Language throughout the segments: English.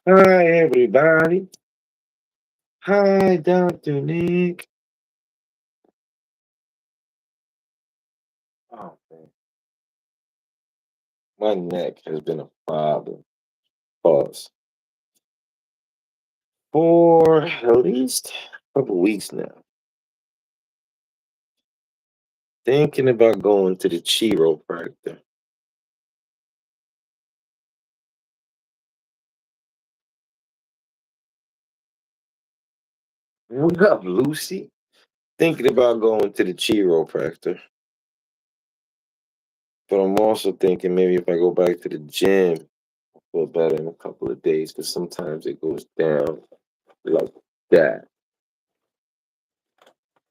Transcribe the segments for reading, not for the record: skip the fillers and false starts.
Hi, everybody. Hi, Dr. Nick. Oh, man. My neck has been a problem. Pause. For at least a couple weeks now. Thinking about going to the chiropractor. What up, Lucy? Thinking about going to the chiropractor. But I'm also thinking maybe if I go back to the gym, I'll feel better in a couple of days because sometimes it goes down like that.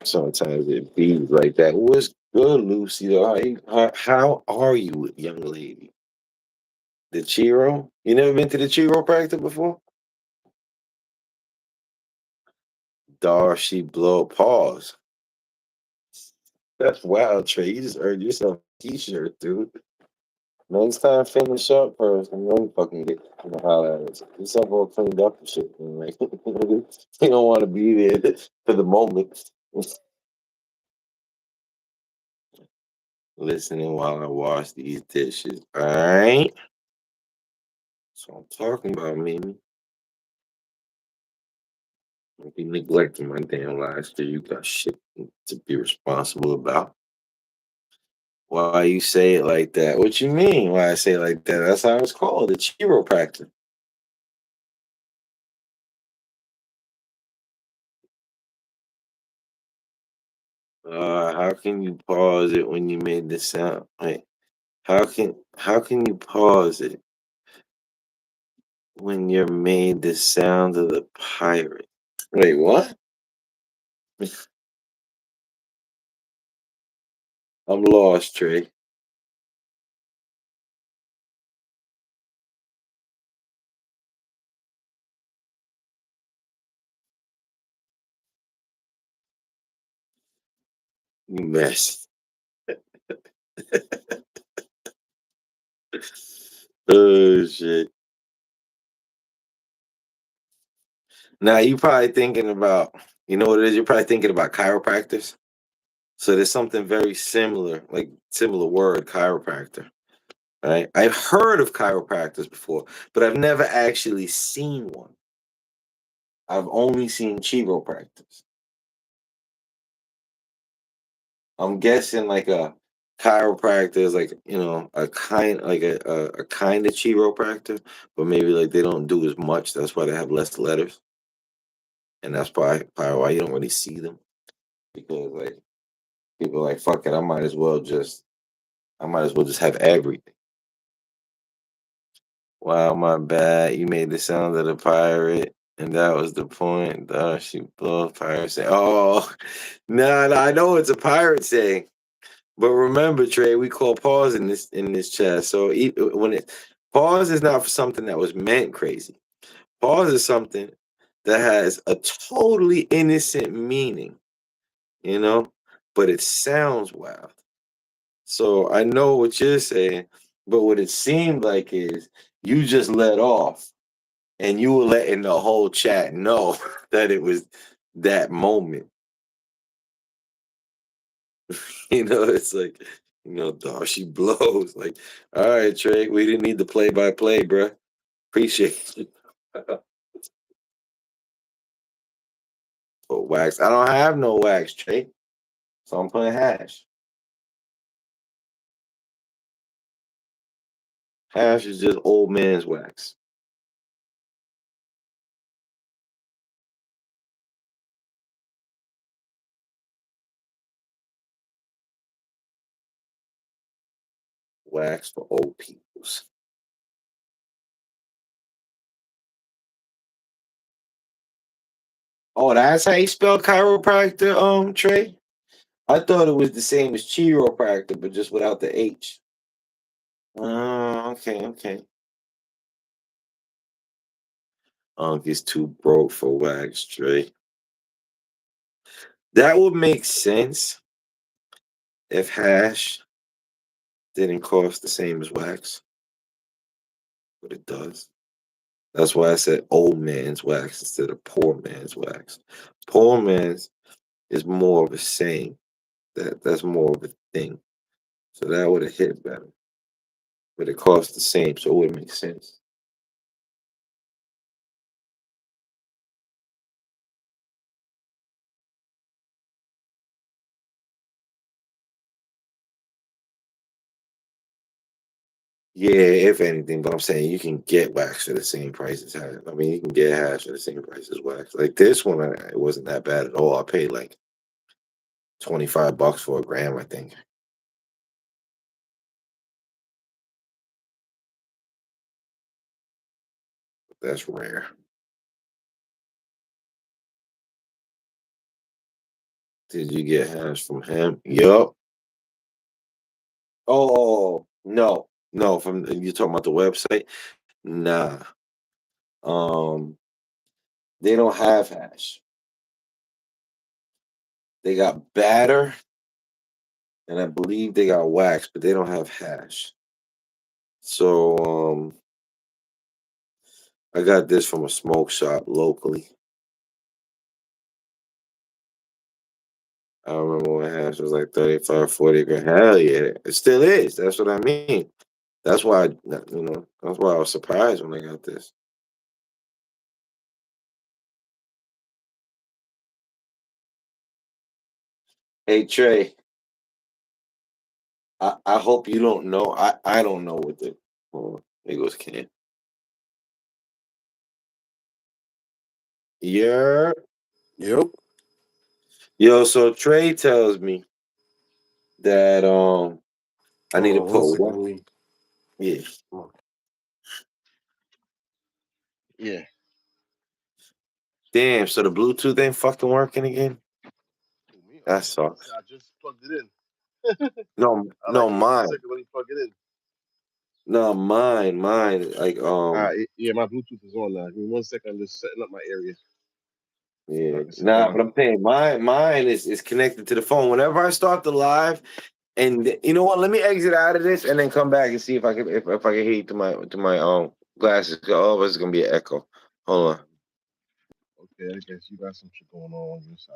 Sometimes it be like that. What's good, Lucy? Though? How are you, young lady? The Chiro? You never been to the chiropractor before? Darcy blow pause. That's wild, Trey. You just earned yourself a t-shirt, dude. Next time finish up first and then fucking get holler at us. Yourself all cleaned up and shit. And like you don't want to be there for the moment. Listening while I wash these dishes. Alright. So I'm talking about Mimi. Don't be neglecting my damn lives because you got shit to be responsible about. Why you say it like that? What you mean? Why I say it like that? That's how it's called, a chiropractor. How can you pause it when you made the sound? Like, how can you pause it when you're made the sound of the pirate? Wait, what? I'm lost, Trey. You mess. Oh shit. Now you probably thinking about, you know what it is? You're probably thinking about chiropractors. So there's something very similar, like similar word, chiropractor. Right? I've heard of chiropractors before, but I've never actually seen one. I've only seen chiropractors. I'm guessing like a chiropractor is like a kind like a kind of chiropractor, but maybe like they don't do as much. That's why they have less letters, and that's probably why you don't really see them because like people are like fuck it, I might as well just have everything. Wow, my bad. You made the sound of the pirate, and that was the point. She blew a pirate saying, "Oh, no, no, I know it's a pirate saying." But remember, Trey, we call pause in this chat. So when it pause is not for something that was meant crazy. Pause is something that has a totally innocent meaning, you know, but it sounds wild. So I know what you're saying, but what it seemed like is you just let off and you were letting the whole chat know that it was that moment. It's like, Darcy blows. Like, all right, Trey, we didn't need the play by play, bruh. Appreciate you. For wax. I don't have no wax, Trey. So I'm putting hash. Hash is just old man's wax. Wax for old peoples. Oh, that's how you spell chiropractor, Trey? I thought it was the same as chiropractor, but just without the H. Oh, okay, okay. Unc is too broke for wax, Trey. That would make sense if hash didn't cost the same as wax, but it does. That's why I said old man's wax instead of poor man's wax. Poor man's is more of a saying. That's more of a thing. So that would have hit better. But it costs the same, so it would make sense. Yeah, if anything, but I'm saying you can get wax for the same price as hash. I mean, you can get hash for the same price as wax. Like this one, it wasn't that bad at all. I paid like $25 for a gram, I think. That's rare. Did you get hash from him? Yup. Oh no, no. From you talking about the website? Nah. Um, they don't have hash. They got batter, and I believe they got wax, but they don't have hash. So I got this from a smoke shop locally. I remember when hash was like 35, 40 grand. Hell yeah. It still is. That's what I mean. That's why that's why I was surprised when I got this. Hey Trey, I hope you don't know. I don't know what the there goes Ken. Yeah. Yep. Yo, so Trey tells me that I need Hold to on one put second. one. Let me. Yeah. Yeah. Damn, so the Bluetooth ain't fucking working again? Me, That I said sucks. I just plugged it in. No, I like no, give me 1 mine. second. Let me plug it in. No, mine. Like Yeah, my Bluetooth is on now. Give me 1 second. I'm just setting up my area so I yeah. can sit Nah, down. but I'm saying mine is connected to the phone. Whenever I start the live, and you know what? Let me exit out of this and then come back and see if I can if I can hear you to my glasses. Oh, it's gonna be an echo. Hold on. Okay, I guess you got some shit going on your side.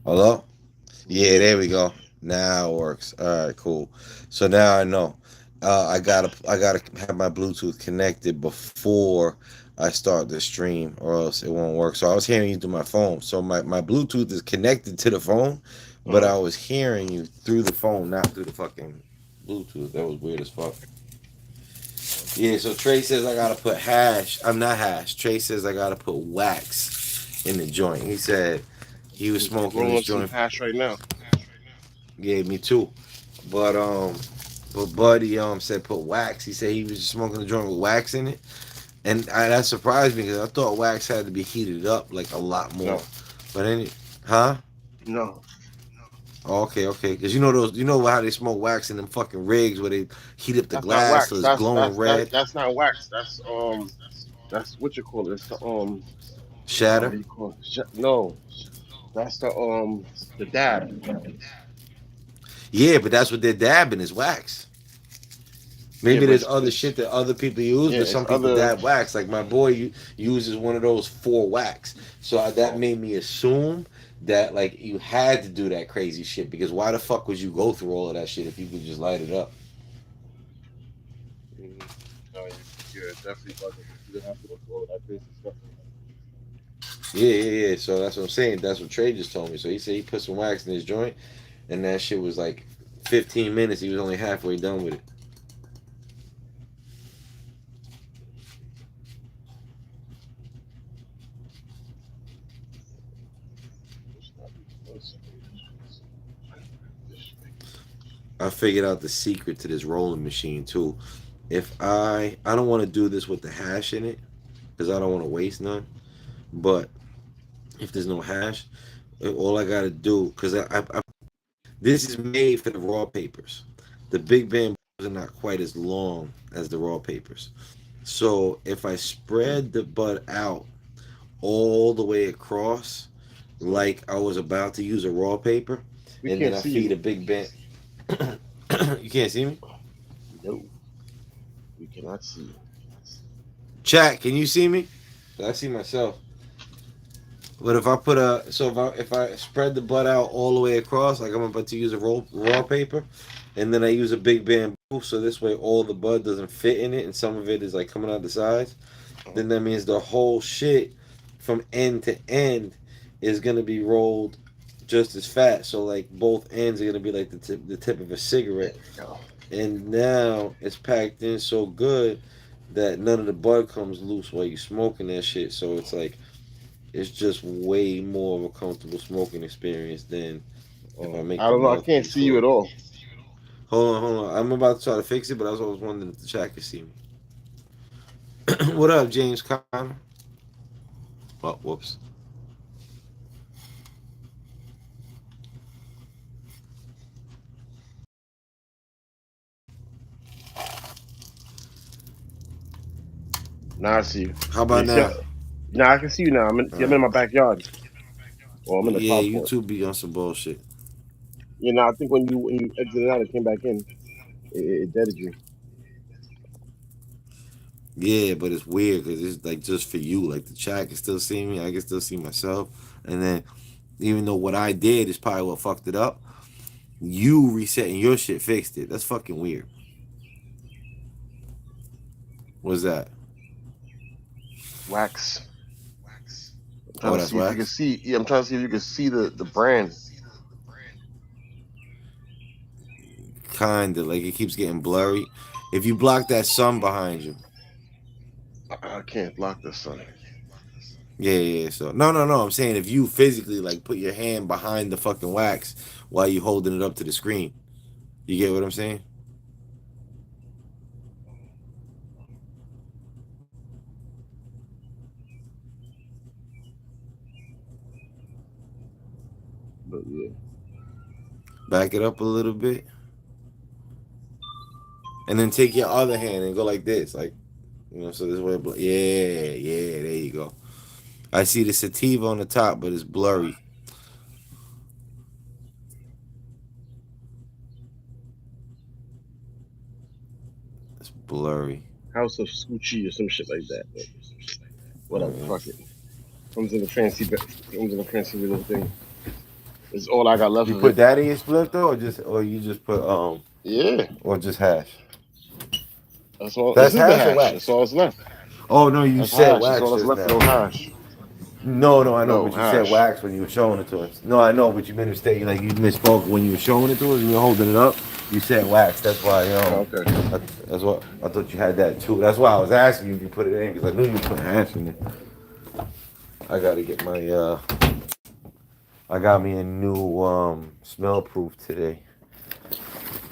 Hello? Yeah, Yeah. there we go. Now it works. All right, cool. So now I know. I gotta have my Bluetooth connected before I start the stream, or else it won't work. So I was hearing you through my phone. So my Bluetooth is connected to the phone, but Uh-huh. I was hearing you through the phone, not through the fucking Bluetooth. That was weird as fuck. Yeah. So Trey says I gotta put hash. I'm not hash. Trey says I gotta put wax in the joint. He said he was I'm just smoking rolling this up some joint. hash right now. Yeah, me too. But Buddy said put wax. He said he was just smoking a joint with wax in it, and that surprised me because I thought wax had to be heated up like a lot more. No, But any, huh? no, Oh, okay, okay. Because you know how they smoke wax in them fucking rigs where they heat up the that's not glass so wax. it's glowing red. That's not wax. That's what you call it. It's the what Shatter. do you call it? No, that's the dab. Yeah, but that's what they're dabbing is wax. Yeah, Maybe but there's other it's shit that other people use, yeah, but it's some people other. dab wax. Like my boy uses one of those four wax. So that Oh, made me assume that like you had to do that crazy shit because why the fuck would you go through all of that shit if you could just light it up? mm, no, you're definitely bugging. You don't have to go through all of that crazy stuff. Yeah. So that's what I'm saying. That's what Trey just told me. So he said he put some wax in his joint, and that shit was like 15 minutes. He was only halfway done with it. Just not even 1 second. This thing. I figured out the secret to this rolling machine too. If I don't want to do this with the hash in it because I don't want to waste none. But if there's no hash, all I gotta do because this is made for the raw papers. The big bamboos are not quite as long as the raw papers, So if I spread the bud out all the way across, So like I was about to use a raw paper, we and then can't I see feed you. a big band. You can't see me? No, we cannot see you. Chat, can you see me? I see myself. But if I put a so if I spread the butt out all the way across, like I'm about to use a raw paper, and then I use a big bamboo, so this way all the bud doesn't fit in it, and some of it is like coming out the sides. Uh-huh. Then that means the whole shit from end to end is gonna be rolled just as fat. So like both ends are gonna be like the tip of a There cigarette, we go. and now it's packed in so good that none of the bud comes loose while you smoking that shit. So it's like it's just way more of a comfortable smoking experience than if I make I the don't know. I can't mouthpiece see you short. at all. Hold on. I'm about to try to fix it, but I was always wondering if the chat could see me. What up, James Conner? Oh, whoops. Now I see you. How Yeah, about see, now? now I can see you now. All See, I'm in right. my backyard. Or I'm in the Yeah, carport. YouTube be on some bullshit. You know, I think when you exited out and came back in, it deaded you. Yeah, but it's weird because it's like just for you. Like the chat can still see me, I can still see myself, and then even though what I did is probably what fucked it up, you resetting your shit fixed it. That's fucking weird. What's that? Wax. I'm trying Oh, to that's see if you can wax. see. Yeah, I'm trying to see if you can see the brand. Kinda like it keeps getting blurry. If you block that sun behind you, I can't block the sun. yeah. So no. I'm saying if you physically like put your hand behind the fucking wax while you holding it up to the screen, you get what I'm saying? But yeah, Back it up a little bit, and then take your other hand and go like this, like so this way. Yeah. There you go. I see the sativa on the top, but it's blurry. It's blurry. House of Scoochie or some shit like that. But whatever, Mm. fuck it. Comes in a comes in a fancy little thing. It's all I got left You of it. put that in your split though, or you just put Yeah, or just hash. that's all. This That's is the hash or hash. That's wax. all that's left. Oh no, you That's said hash. That's all wax that's just left of now. those hash. No, I know, No but you said hash. wax when you were showing it to us. No, I know, but you made a mistake. Like you misspoke when you were showing it to us. You were holding it up. You said wax. That's why, Okay. that's what I thought you had that too. That's why I was asking you if you put it in because I knew you put hash in it. I gotta get my I got me a new smell proof today.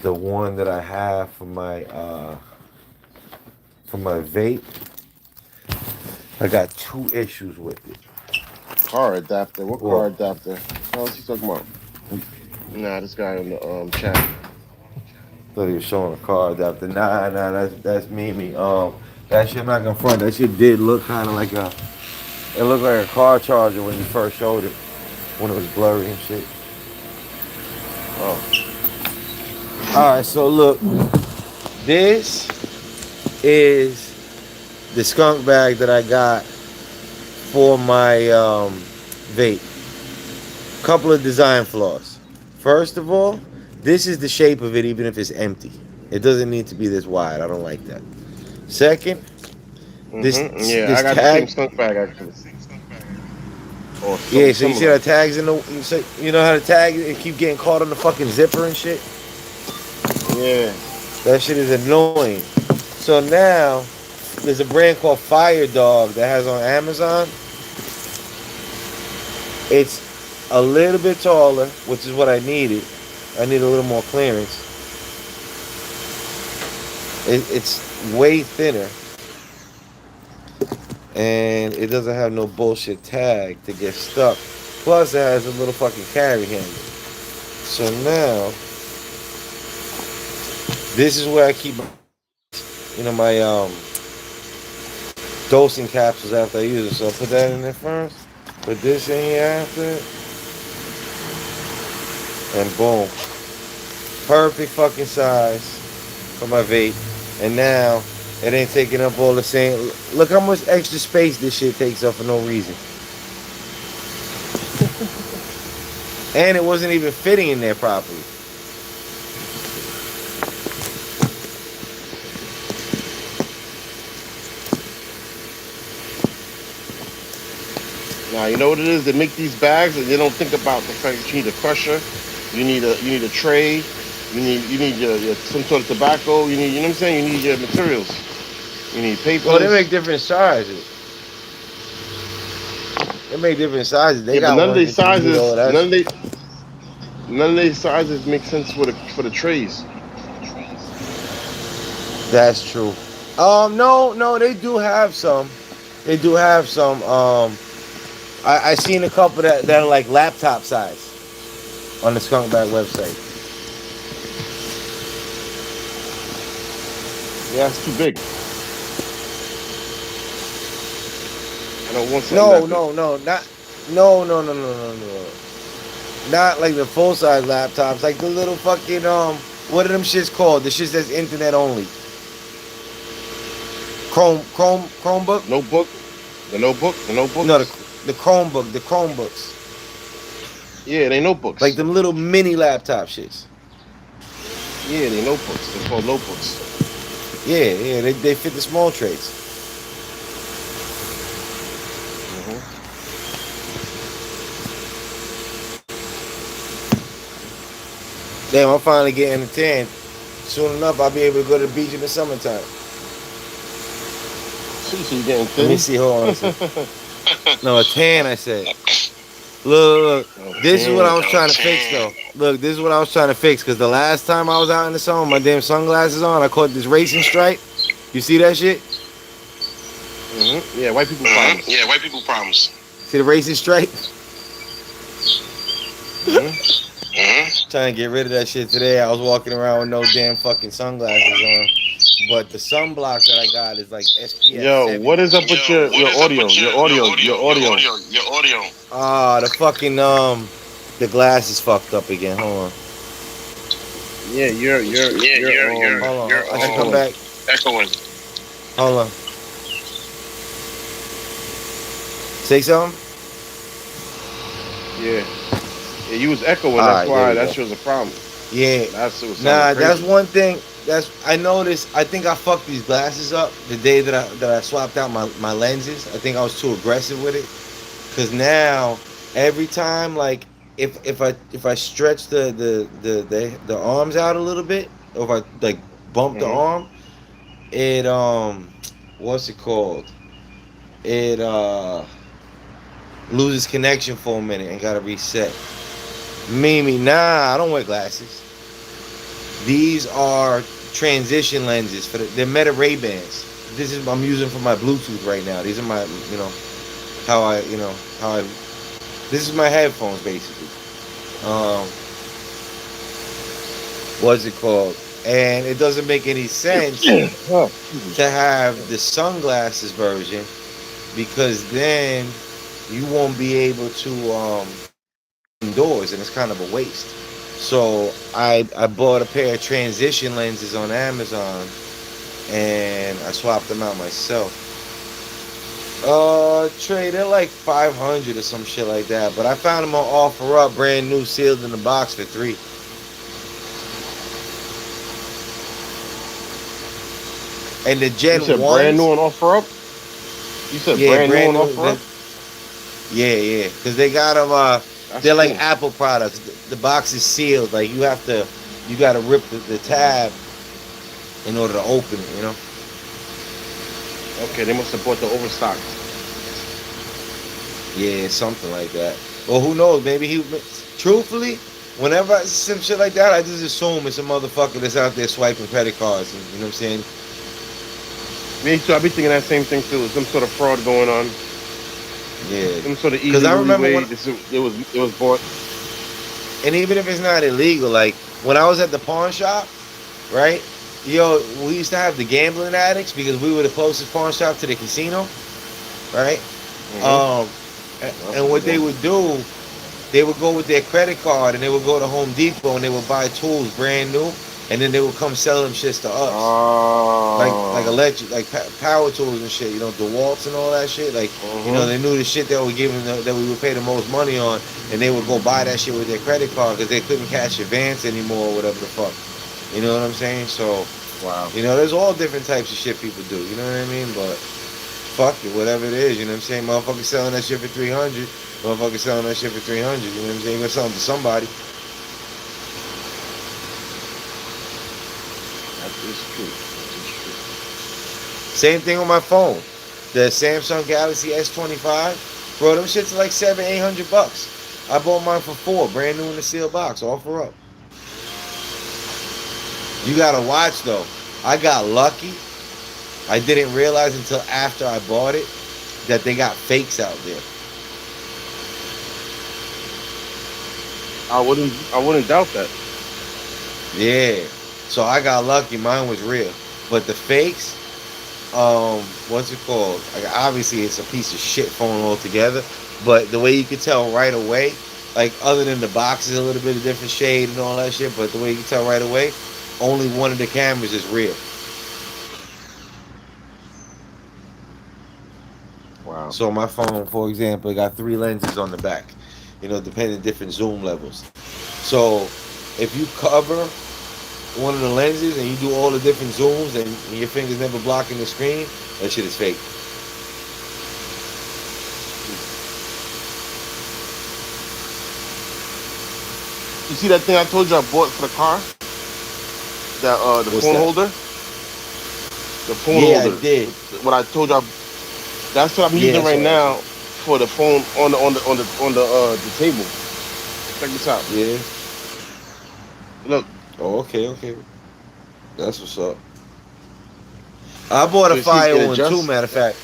The one that I have for my vape. I got two issues with it. Car adapter. What car Well, adapter? What else you talking about? Nah, this guy in the chat. thought he was showing a car adapter. Nah, that's me. That shit, I'm not gonna front. That shit did look kind of like it looked like a car charger when you first showed it, when it was blurry and shit. Oh, All right, so look, this is the skunk bag that I got for my vape. Couple of design flaws. First of all, this is the shape of it, even if it's empty. It doesn't need to be this wide. I don't like that. Second, this Yeah, I this got the same tag. skunk bag actually, or Yeah, something so you see how similar. the tags in the you know how the tag it keep getting caught on the fucking zipper and shit. Yeah. That shit is annoying. So now there's a brand called Fire Dog that has on Amazon. It's a little bit taller, which is what I needed. I need a little more clearance. It's way thinner, and it doesn't have no bullshit tag to get stuck. Plus, it has a little fucking carry handle. So now, this is where I keep, my dosing capsules after I use it. So I put that in there first. Put this in here after it. And boom. Perfect fucking size for my vape. And now it ain't taking up all the same. Look how much extra space this shit takes up for no reason. And it wasn't even fitting in there properly. Now you know what it is. They make these bags and they don't think about the fact that you need a crusher, you need a tray, you need your some sort of tobacco. You know what I'm saying. You need your materials. You need Well, they make papers. different sizes. They make different sizes. They Yeah, but got ones that you need all of that. none of these sizes make sense for the trays. That's true. No, they do have some. They do have some. I seen a couple that are like laptop size on the Skunkback website. Yeah, it's too big. I don't want something No, that big. no, no, not. No. Not like the full size laptops. Like the little fucking what are them shits called? The shits that's internet only. Chromebook. Notebook, the No, notebooks. the Chromebook, the Chromebooks. Yeah, they Like notebooks. them little mini laptop shits. Yeah, they notebooks. They're called notebooks. Yeah, they fit the small trays. Hmm. Damn, I'm finally getting a tan. Soon enough, I'll be able to go to the beach in the summertime. So you're getting Let me thin. see. Hold on a second. No, a tan. I said. Look. Oh, This is what I tan. was trying to fix, though. Look, this is what I was trying to fix. Because the last time I was out in the sun with my damn sunglasses on, I caught this racing stripe. You see that shit? Yeah, white people problems. Yeah, white people problems. See the racing stripe? Mm-hmm. Trying to get rid of that shit today. I was walking around with no damn fucking sunglasses on. But the sunblock that I got is like SPF Yo, 70. what is up with Yo, what your is up audio? with Your audio, your audio. your audio? Ah, the fucking the glass is fucked up again. Hold on. Yeah, Hold on. I should come echoing. back. Echoing. Hold on. Say something? Yeah. Yeah, you was echoing. All That's right, why there we that go. shit was a problem. Yeah. That's it was Nah, sounding that's crazy. one thing. That's I noticed. I think I fucked these glasses up the day that I swapped out my lenses. I think I was too aggressive with it. Cause now every time like if I stretch the arms out a little bit, or if I like bump the Mm-hmm. arm, it what's it called? It loses connection for a minute and gotta reset. Mimi, nah, I don't wear glasses. These are transition lenses for they're Meta Ray Bans. This is I'm using for my Bluetooth right now. These are my how I how I this is my headphones basically. Um, what's it called? And it doesn't make any sense Oh, to have the sunglasses version because then you won't be able to indoors and it's kind of a waste. So I bought a pair of transition lenses on Amazon and I swapped them out myself. Trey, they're like 500 or some shit like that. But I found them on offer up, brand new, sealed in the box for $3. And the you Gen said brand new ones, on offer up? You said yeah, brand new brand on new. offer up? Yeah, because they got them. That's They're like cool. Apple products. The box is sealed. Like you gotta rip the tab in order to open it. You know. Okay, they must have bought the overstock. Yeah, something like that. Well, who knows? Maybe he. Truthfully, whenever I see some shit like that, I just assume it's a motherfucker that's out there swiping credit cards. And, you know what I'm saying? Me too. I be thinking that same thing too. Some sort of fraud going on. Yeah. Some sort of Because I illegally remember way when, it was bought. and even if it's not illegal, like when I was at the pawn shop, right? Yo, we used to have the gambling addicts because we were the closest pawn shop to the casino, right? Mm-hmm. Um, That's a and good what they one. would do, they would go with their credit card and they would go to Home Depot and they would buy tools brand new, and then they would come sell them shits to us, like Oh. electric, like power tools and shit. You know, DeWalt's and all that shit. Like, you know, Mm-hmm. they knew the shit that we giving that we would pay the most money on, and they would go buy that shit with their credit card because they couldn't cash advance anymore or whatever the fuck. You know what I'm saying? So, Wow. you know, there's all different types of shit people do. You know what I mean? But fuck it, whatever it is. You know what I'm saying? Motherfuckers selling that shit for 300. Motherfuckers selling that shit for 300. You know what I'm saying? You're gonna sell them to somebody. That is true. That is true. Same thing on my phone. The Samsung Galaxy S25. Bro, them shits are like 700-800 bucks. I bought mine for 4, brand new in the sealed box, offer up. You gotta watch though. I got lucky. I didn't realize until after I bought it that they got fakes out there. I wouldn't doubt that. Yeah. So I got lucky. Mine was real. But the fakes, what's it called? Like, obviously, it's a piece of shit phone altogether. But the way you could tell right away, like other than the box is a little bit of different shade and all that shit, but the way you can tell right away, only one of the cameras is real. Wow. So my phone, for example, it got 3 lenses on the back. You know, depending different zoom levels. So if you cover one of the lenses and you do all the different zooms and your fingers never blocking the screen, that shit is fake. You see that thing I told you I bought for the car? That the What's phone that? holder? The phone Yeah, I holder. did. What I told you, that's what I'm Yeah, using that's right what I now said. for the phone on the table. Check this out. Yeah. Look, Oh, okay, okay. That's what's up. I bought so a you see fire it one too, adjusts. matter of fact.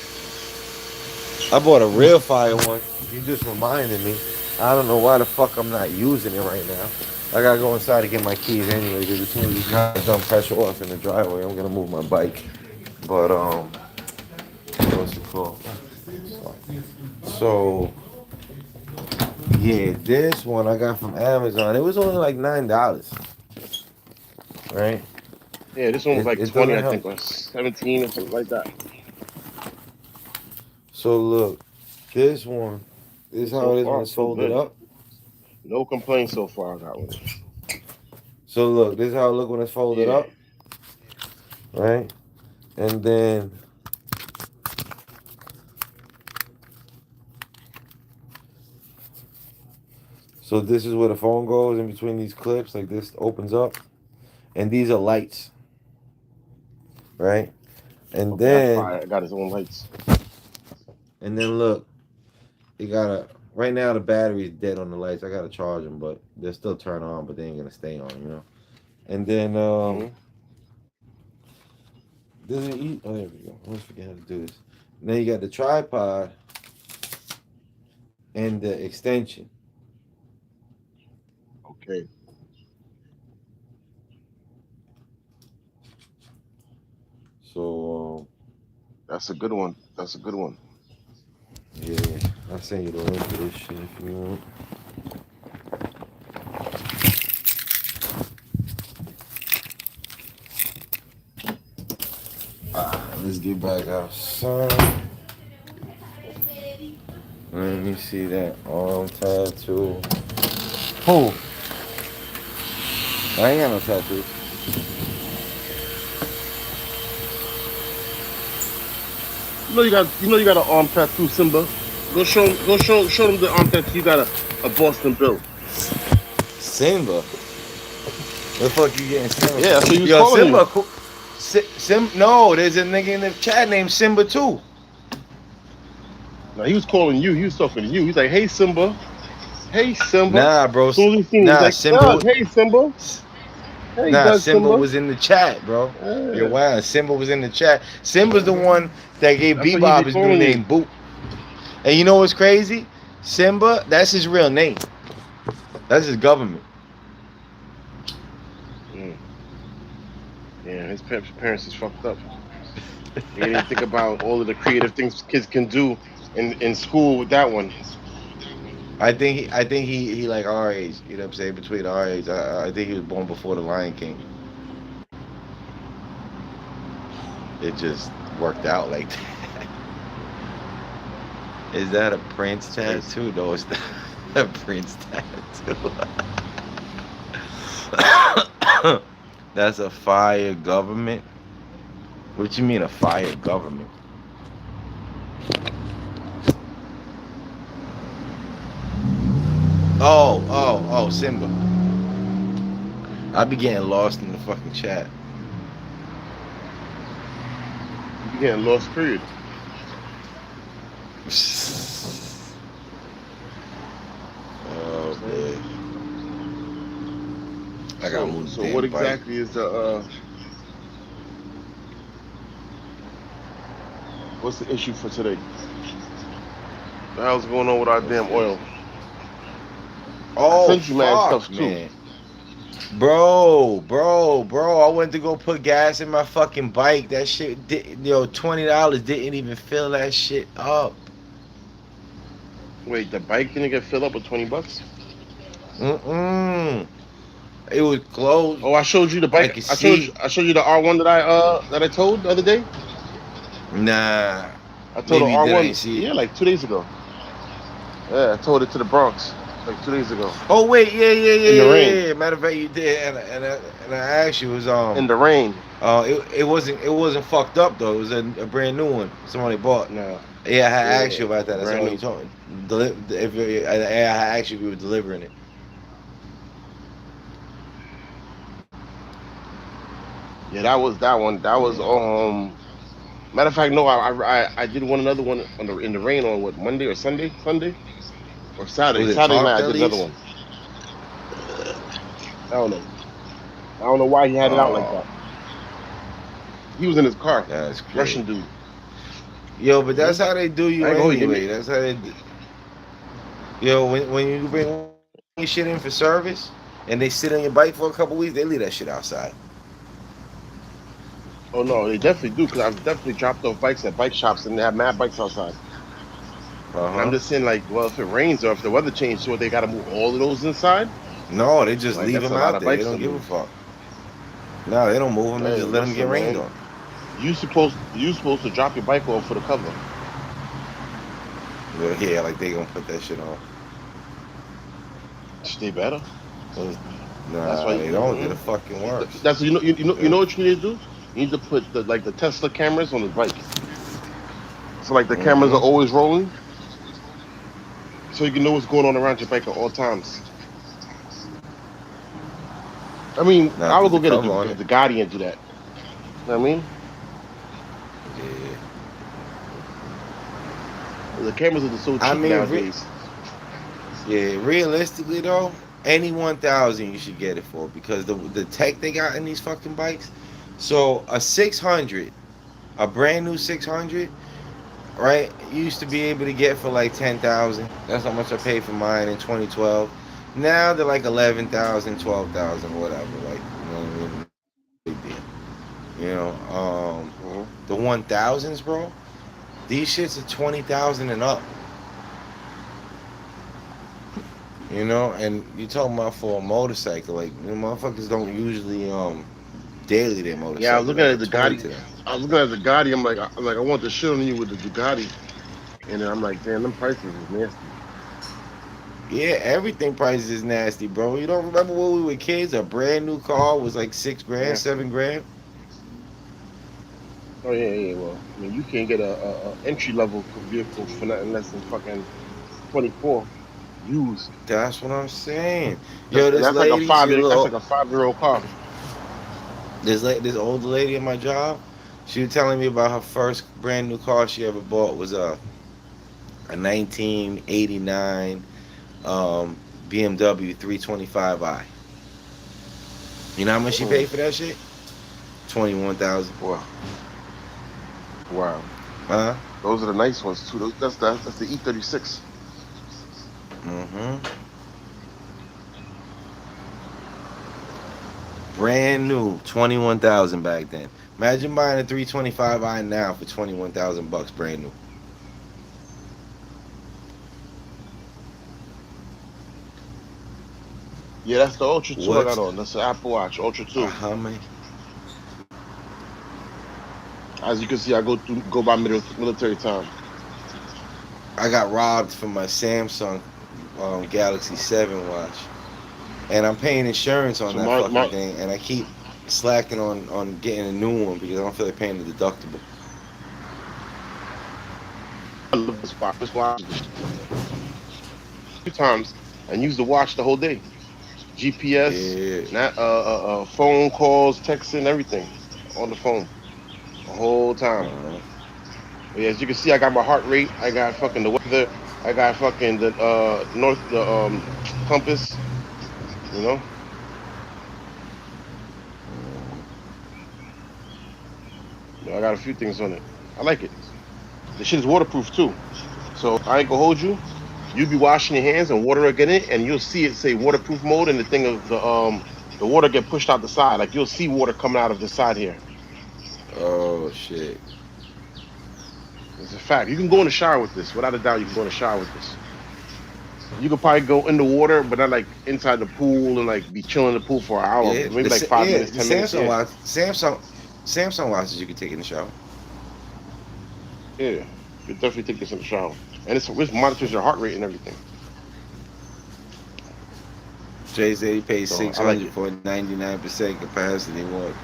I bought a real fire one. You just reminded me. I don't know why the fuck I'm not using it right now. I gotta go inside to get my keys anyway, because as soon as this guy's done pressure off in the driveway, I'm gonna move my bike. But what's it called? So yeah, this one I got from Amazon. It was only like $9, right? Yeah, this one was like It 20, doesn't I help. think, or 17 or something like that. So look, this one, this is how So it is when far, it's so folded good. up. No complaints so far I got with it. So look, this is how it look when it's folded Yeah. up, right? And then so this is where the phone goes in between these clips, like this opens up, and these are lights, right? And Okay, that's then fire. I got his own lights. look, you gotta. Right now the battery's dead on the lights. I gotta charge them, but they'll still turn on, but they ain't gonna stay on, you know. And then Hmm. does it eat? Oh, there we go. I always forget how to do this. Now you got the tripod and the extension. Okay. So That's a good one. That's a good one. yeah, I'll send you the link to this shit if you want. Let's get back outside. Let me see that arm tattoo. Who? I ain't got no tattoo. You know you got an arm tattoo, Simba. Show them the arm tattoo. You got a Boston Bill. Simba. Where the fuck you getting Simba Yeah, that's what from? he was Yo, calling you. Simba. No, there's a nigga in the chat named Simba too. Now he was calling you. He was talking to you. He's like, "Hey Simba, hey Simba." Nah, bro. As soon as he seen you, he's Nah, like, Simba. "Doug, hey Simba, hey Nah, Doug Simba Simba." was in the chat, bro. You're Yeah, wild. Simba was in the chat. Simba's the one that gave that's what he be Bebop his new calling you. name, Boot. And you know what's crazy? Simba, that's his real name. That's his government. Mm. Yeah, his parents is fucked up. They didn't think about all of the creative things kids can do in school with that one. I think he like our age. You know what I'm saying? Between our age, I think he was born before the Lion King. It just worked out like that. Is that a Prince That's crazy. tattoo? No, it's not a Prince tattoo. That's a fire government. What you mean a fire government? Oh, Simba. I be getting lost in the fucking chat. You be getting lost, period. Oh You know what I'm saying? man, I gotta So, move the so what damn bike. exactly is what's the issue for today? The hell's going on with our What's damn this? oil? I Oh sent you mad fuck, stuff too. man. Bro. I went to go put gas in my fucking bike. That shit, $20 didn't even fill that shit up. Wait, the bike didn't get filled up with $20? Mm-mm. It was closed. Oh, I showed you the I bike. could see. I showed you the R1 that I towed the other day. Nah. I towed the Maybe you did. I R1, ain't see it. yeah, like 2 days ago. Yeah, I towed it to the Bronx like 2 days ago Oh wait, yeah, yeah, yeah, in the yeah, rain. yeah, yeah. Matter of fact, you did, and I actually was In the rain. it wasn't fucked up though. It was a brand new one. Somebody bought. Nah, Yeah, I had asked yeah, you about that. That's brand all you new. told me. If I had asked you if we were delivering it. Yeah, that was that one. That was Yeah. Matter of fact, no, I did one another one in the rain on what, Monday or Sunday or Saturday. Was it Saturday night tarped I at did another least? one. I don't know. I don't know why he had it out like Oh, that. He was in his car, that's Russian crazy. dude. Yo, but Hmm? that's how they do I you ain't gonna hold you. anyway. That's how they. Yo, when you bring your shit in for service and they sit on your bike for a couple weeks, they leave that shit outside. Oh no, they definitely do, because I've definitely dropped off bikes at bike shops and they have mad bikes outside. Uh And I'm huh. just saying, like, well, if it rains or if the weather changes, so they got to move all of those inside. No, they just Like, leave that's a them lot out of there. They bikes don't to give a move. fuck. No, they don't move them. They Hey, just let them get listen, rained man, on. you supposed to drop your bike off for the cover. Yeah, like they gonna put that shit on. Stay better. That's why. Nah, they don't. They're the fucking worst. That's you Yeah. know what you need to do. You need to put the Tesla cameras on the bike, so like the cameras are Mm-hmm. always rolling, so you can know what's going on around your bike at all times. I mean, Nah, I would put go the get cover on a it. Ducati and do that. You know what I mean, Yeah. the cameras are just so I cheap mean, nowadays. yeah. Realistically though, any 1,000 you should get it for because the tech they got in these fucking bikes. So a 600, a brand new 600, right? You used to be able to get for like 10,000. That's how much I paid for mine in 2012. Now they're like 11,000, 12,000, whatever. Like, you know what I mean? No big deal. You know, Hmm. the 1,000s, bro. These shits are 20,000 and up. You know, and you talking about for a motorcycle, like motherfuckers don't usually daily their Yeah, I was motorcycle. looking That's at a the toy Ducati. to them. I was looking at the Ducati. I'm like, I want to shit on you with the Ducati, and then I'm like, damn, them prices is nasty. Yeah, everything prices is nasty, bro. You don't remember when we were kids? A brand new car was like 6 grand, Nasty. 7 grand. Oh yeah. Well, I mean, you can't get a entry level vehicle for nothing less than fucking 24 used. That's what I'm saying. Yo, And this lady, she a that's little like a 5-year-old car. this older lady at my job. She was telling me about her first brand new car she ever bought was a 1989 BMW 325i. You know how much she Mm. paid for that shit? 21,000. Wow, wow. Huh? Those are the nice ones too. That's the E36. Mm-hmm. brand new, 21,000 back then. Imagine buying a 325i now for 21,000 bucks, brand new. Yeah, that's the Ultra 2 I got What's on. That's the Apple Watch Ultra 2. how many? As you can see, I go by military time. I got robbed from my Samsung Galaxy 7 watch, and I'm paying insurance on So that my fucking thing, and I keep slacking on getting a new one because I don't feel like paying the deductible. I love this watch. This watch is two times and use the watch the whole day. GPS, Yeah. phone calls, texting, everything on the phone the whole time. Uh, But yeah, as you can see, I got my heart rate. I got fucking the weather. I got fucking the compass. You know, I got a few things on it. I like it. The shit is waterproof too. So I ain't gonna hold you. You be washing your hands and water will get in, and you'll see it say waterproof mode, and the thing of the water get pushed out the side. Like you'll see water coming out of the side here. oh shit. It's a fact. You can go in the shower with this. Without a doubt, you can go in the shower with this. You could probably go in the water, but not like inside the pool and like be chilling in the pool for an hour, Yeah, maybe like 5 minutes, the 10 minutes. Samsung Yeah, watch, Samsung watches you can take in the shower. yeah. You definitely take this in the shower, and it monitors your heart rate and everything. Jay said he pays So six I like hundred it. for a 99% capacity one.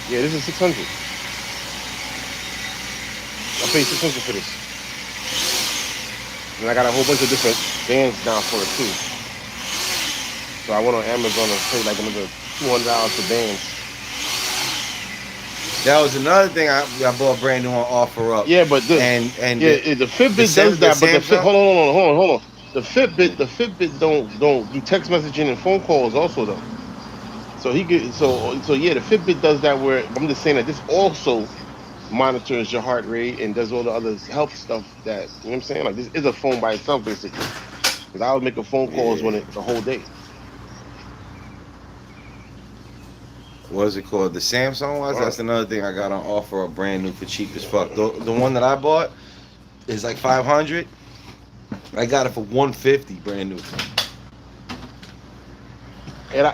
Yeah, this is 600. I paid 600 for this, and I got a whole bunch of different bands now for it too. So I went on Amazon and paid like another $200 for bands. That was another thing I bought brand new on offer up, Yeah, but and the Fitbit does the that, but the Fit Samsung. hold on. The Fitbit don't do text messaging and phone calls also though. So he could so yeah, the Fitbit does that where I'm just saying that this also monitors your heart rate and does all the other health stuff that you know what I'm saying? Like this is a phone by itself basically. Because I was making phone calls when Yeah, it the whole day. what's it called? The Samsung watch. Wow. That's another thing I got on offer up brand new for cheap as fuck. The one that I bought is like 500. I got it for 150 brand new.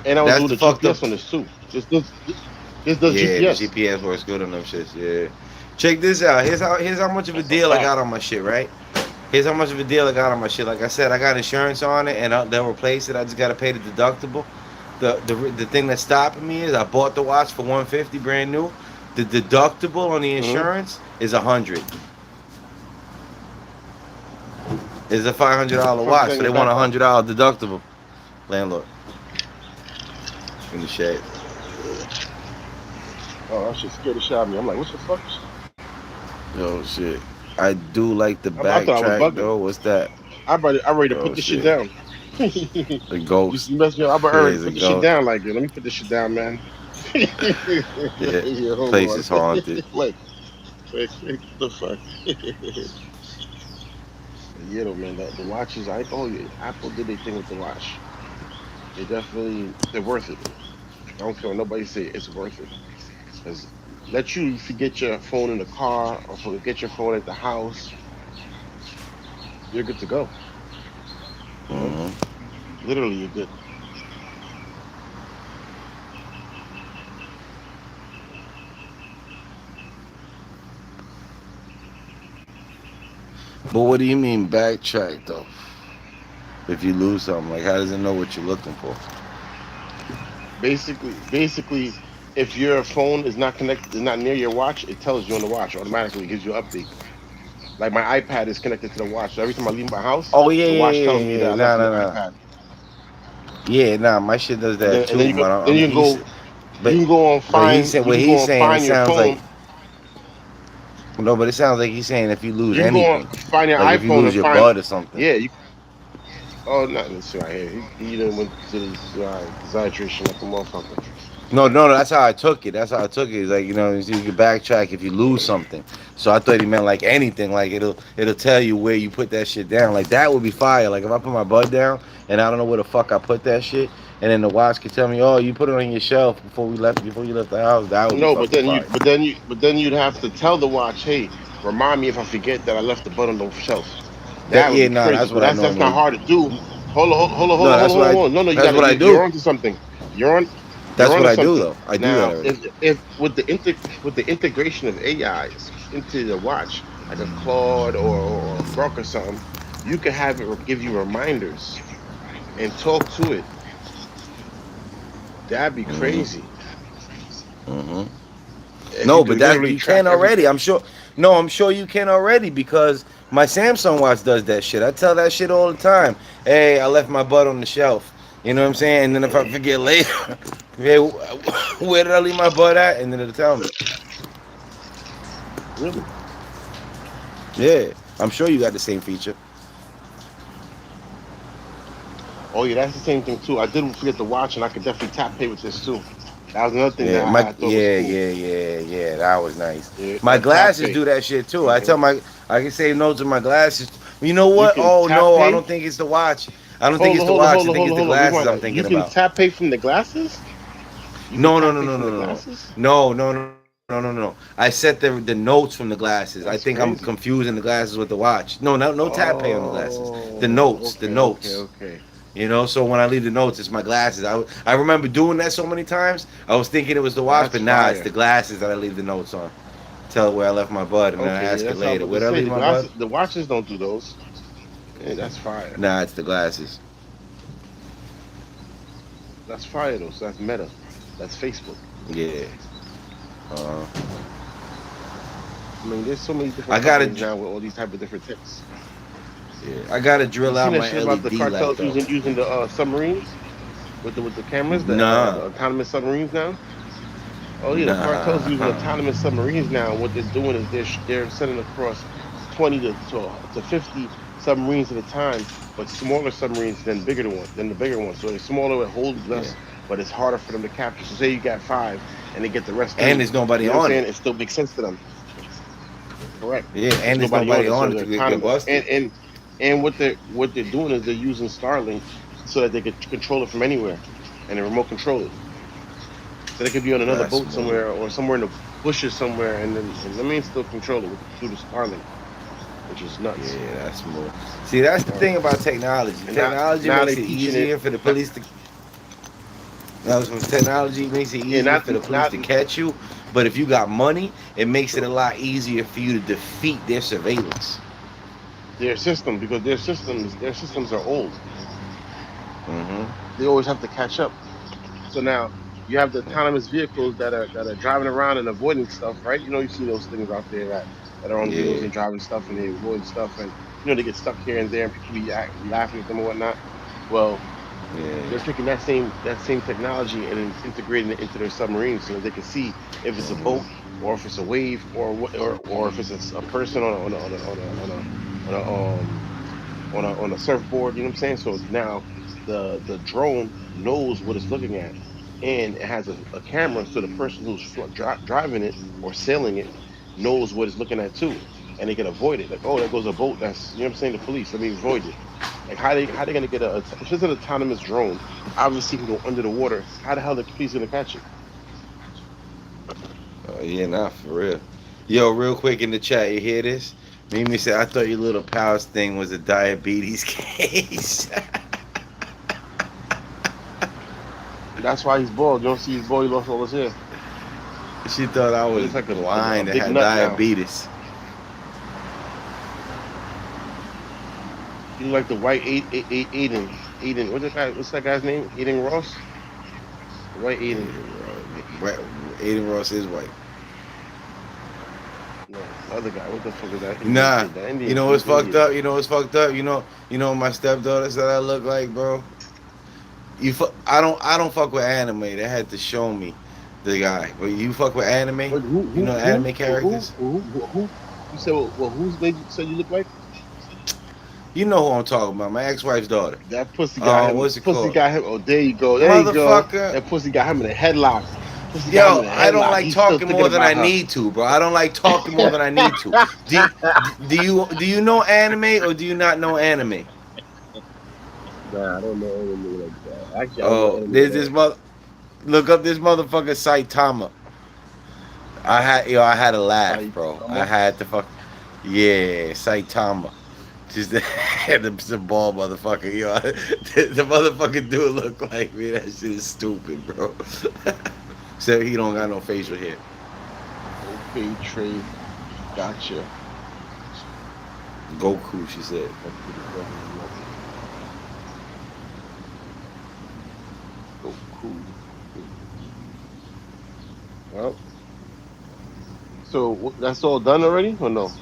And I was That's doing the the fucked up. GPS on this too. This does Yeah, the GPS. GPS works good on them shits. Yeah. Check this out. Here's how much of a That's a deal I fact. got on my shit. Right. Here's how much of a deal I got on my shit. Like I said, I got insurance on it, and they'll replace it. I just gotta pay the deductible. The thing that's stopping me is I bought the watch for 150 brand new. The deductible on the Mm-hmm. insurance is 100. It's a $500 Fuck is watch, that in so your they want a backpack? $100 deductible. Landlord in the shade. Oh, that shit scared the shit out of me. I'm like, what the fuck? Oh shit. I do like the I thought I was backtrack bugging. though. What's that? I'm ready to put Oh this shit shit. down. you The ghost. mess me up. I'm ready to Here's a put this shit ghost. down. Like, let me put this shit down, man. Yeah. Yeah, hold Place on. is haunted. What the fuck? Yeah, though, man. The watches, I told you, Apple did their thing with the watch. They're worth it. I don't care what nobody say. It's worth it. Cause let you forget your phone in the car or forget your phone at the house. You're good to go. You know, Hmm. literally, you're good. But what do you mean backtrack though? If you lose something, like how does it know what you're looking for? Basically, if your phone is not connected, is not near your watch, it tells you on the watch automatically. It gives you an update. Like my iPad is connected to the watch, so every time I leave my house, Oh yeah, the yeah, watch yeah, tells me yeah, that yeah. I left Nah, the nah, nah. iPad. Yeah, nah. My shit does And that then too. you go, But then he's, you but can go on find, you what can go he's on saying, it find your sounds like phone. no, but it sounds like he's saying if you lose You can go on anything, find your like if you iPhone lose and your find. butt or something. Yeah, you. Oh, not this right here. He done went to the exaggeration like a motherfucker. No, no, no, that's how I took it. That's how I took it. It's like you can backtrack if you lose something. So I thought he meant like anything. Like it'll tell you where you put that shit down. Like that would be fire. Like if I put my butt down and I don't know where the fuck I put that shit, and then the watch could tell me, "Oh, you put it on your shelf before you left the house." That would be No, but fucking then fire. you'd have to tell the watch, hey, remind me if I forget that I left the button on the shelf. That That would yeah, be nah, crazy, that's but what I that's not normally. hard to do. No, that's what I. Hold on. No, you That's got to what I you're do. onto something. You're on you're That's what onto I do something. though. I do that Now, already. if with the integration of AI into the watch, like a Claude or a Grok or something, you can have it give you reminders and talk to it. That'd be Hmm. crazy Hmm. if you No, could but that literally you can track already. everything. I'm sure. No, I'm sure you can already because my Samsung watch does that shit. I tell that shit all the time. Hey, I left my butt on the shelf. You know what I'm saying? And then if I forget later, hey, where did I leave my butt at? And then it'll tell me. Really? Yeah, I'm sure you got the same feature. Oh yeah, that's the same thing too. I didn't forget to watch, and I could definitely tap pay with this too. That was another thing Yeah, that I thought was cool. yeah. That was nice. Yeah, My tap glasses pay. do that shit too. I Hmm. tell my I can save notes in my glasses. You know You what? can Oh tap no, I don't pay. think it's the watch. I don't think it's the watch. I think it's the Hold on. glasses Rewind I'm that. You thinking can about. tap pay from the glasses. You can No, no, tap no, pay no, from no, the no, no, glasses. no. I set the notes from the glasses. I That's think I'm crazy. confusing the glasses with the watch. No tap pay on the glasses. The Okay, notes. okay. You know, so when I leave the notes, it's my glasses. I remember doing that so many times. I was thinking it was the watch, That's but nah, it's fire. the glasses that I leave the notes on. Tell where I left my bud, and then I Okay, yeah, ask it that's how I was later. about to Where did I say. leave The my bud? glasses, the watches don't do those. Yeah, that's fire. Nah, it's the glasses. That's fire though. So that's Meta. That's Facebook. Yeah. Uh, I mean, there's so many different I gotta, companies now with all these type of different techs. yeah, I gotta You drill seen out that my shit about the LED light cartels though. using the submarines with the cameras, the Nah, autonomous submarines now? Oh yeah, the cartels using nah. autonomous submarines now. And what they're doing is they're sending across 20 to 50 submarines at a time, but smaller submarines than the bigger ones. So they're smaller, it holds Yeah. less, but it's harder for them to capture. So say you got five and they get the rest And three. there's nobody You know what I'm on saying? it. It still makes sense to them. Correct. Yeah, There's and there's nobody on nobody it, on so it they're to get autonomous. busted. And what they're doing is they're using Starlink so that they could control it from anywhere and they remote control it. So they could be on another That's boat smooth. somewhere or somewhere in the bushes somewhere, and let me still control it through the Starlink, which is nuts. Yeah, that's smooth. See, that's the thing about technology. And Technology now they makes it teaching it. easier for the Now, police to. Technology makes it yeah, easier for the police not to catch you, but if you got money, it makes it a lot easier for you to defeat their surveillance. their system because their systems are old. Hmm. They always have to catch up. So now you have the autonomous vehicles that are driving around and avoiding stuff, right? You know, you see those things out there that are on wheels Yeah, and driving stuff and they avoid stuff, and they get stuck here and there, and people be laughing at them and whatnot. Well, they're yeah. taking that same technology and integrating it into their submarines so that they can see if it's a boat or if it's a wave or if it's a person on a on a surfboard. You know what I'm saying? So now the drone knows what it's looking at, and it has a camera, so the person who's driving it or sailing it knows what it's looking at too, and they can avoid it. Like, oh, there goes a boat. That's, you know what I'm saying. The police. Let me avoid it. Like, how they gonna get if it's an autonomous drone? Obviously, it can go under the water. How the hell the police gonna catch it? Yeah, nah, for real. Yo, real quick in the chat, you hear this? Mimi said, I thought your little pals thing was a diabetes case. That's why he's bald. You don't see his bald. He lost all his hair. She thought I He was looks like a blind and big had nut now. diabetes. He look like the white Aiden. What's that guy's name? Aiden Ross. The white Aiden. Right, Aiden Ross is white. No, the other guy. What the fuck is that Indian Nah, kid? That you Indian know what's kid's fucked Indian. up? You know what's fucked up? You know what my stepdaughter said I look like, bro. I don't fuck with anime. They had to show me the guy. But you fuck with anime? What? You know anime characters? Who? You said, well, who's made you say you look like? You know who I'm talking about? My ex-wife's daughter. That pussy got him. What's it Pussy called? got him. Oh, there you go. There you go. Motherfucker. That pussy got him in a headlock. Pussy got him Yo, in a I don't headlock. like He's still talking thinking more than about I her. need to, bro. I don't like talking more than I need to. Do you know anime or do you not know anime? Nah, I don't know anything like that. Actually, I was my Oh, enemy there's at this all. mother. Look up this motherfucker Saitama. I had a laugh, bro. I Saitama. had to fuck. Yeah, Saitama. Just the ball motherfucker, yo. The motherfucking dude look like me. That shit is stupid, bro. So he don't got no facial hair. Okay, trade. Gotcha. Goku, she said. Let's get the government up. Go cool. Well, so that's all done already, or no?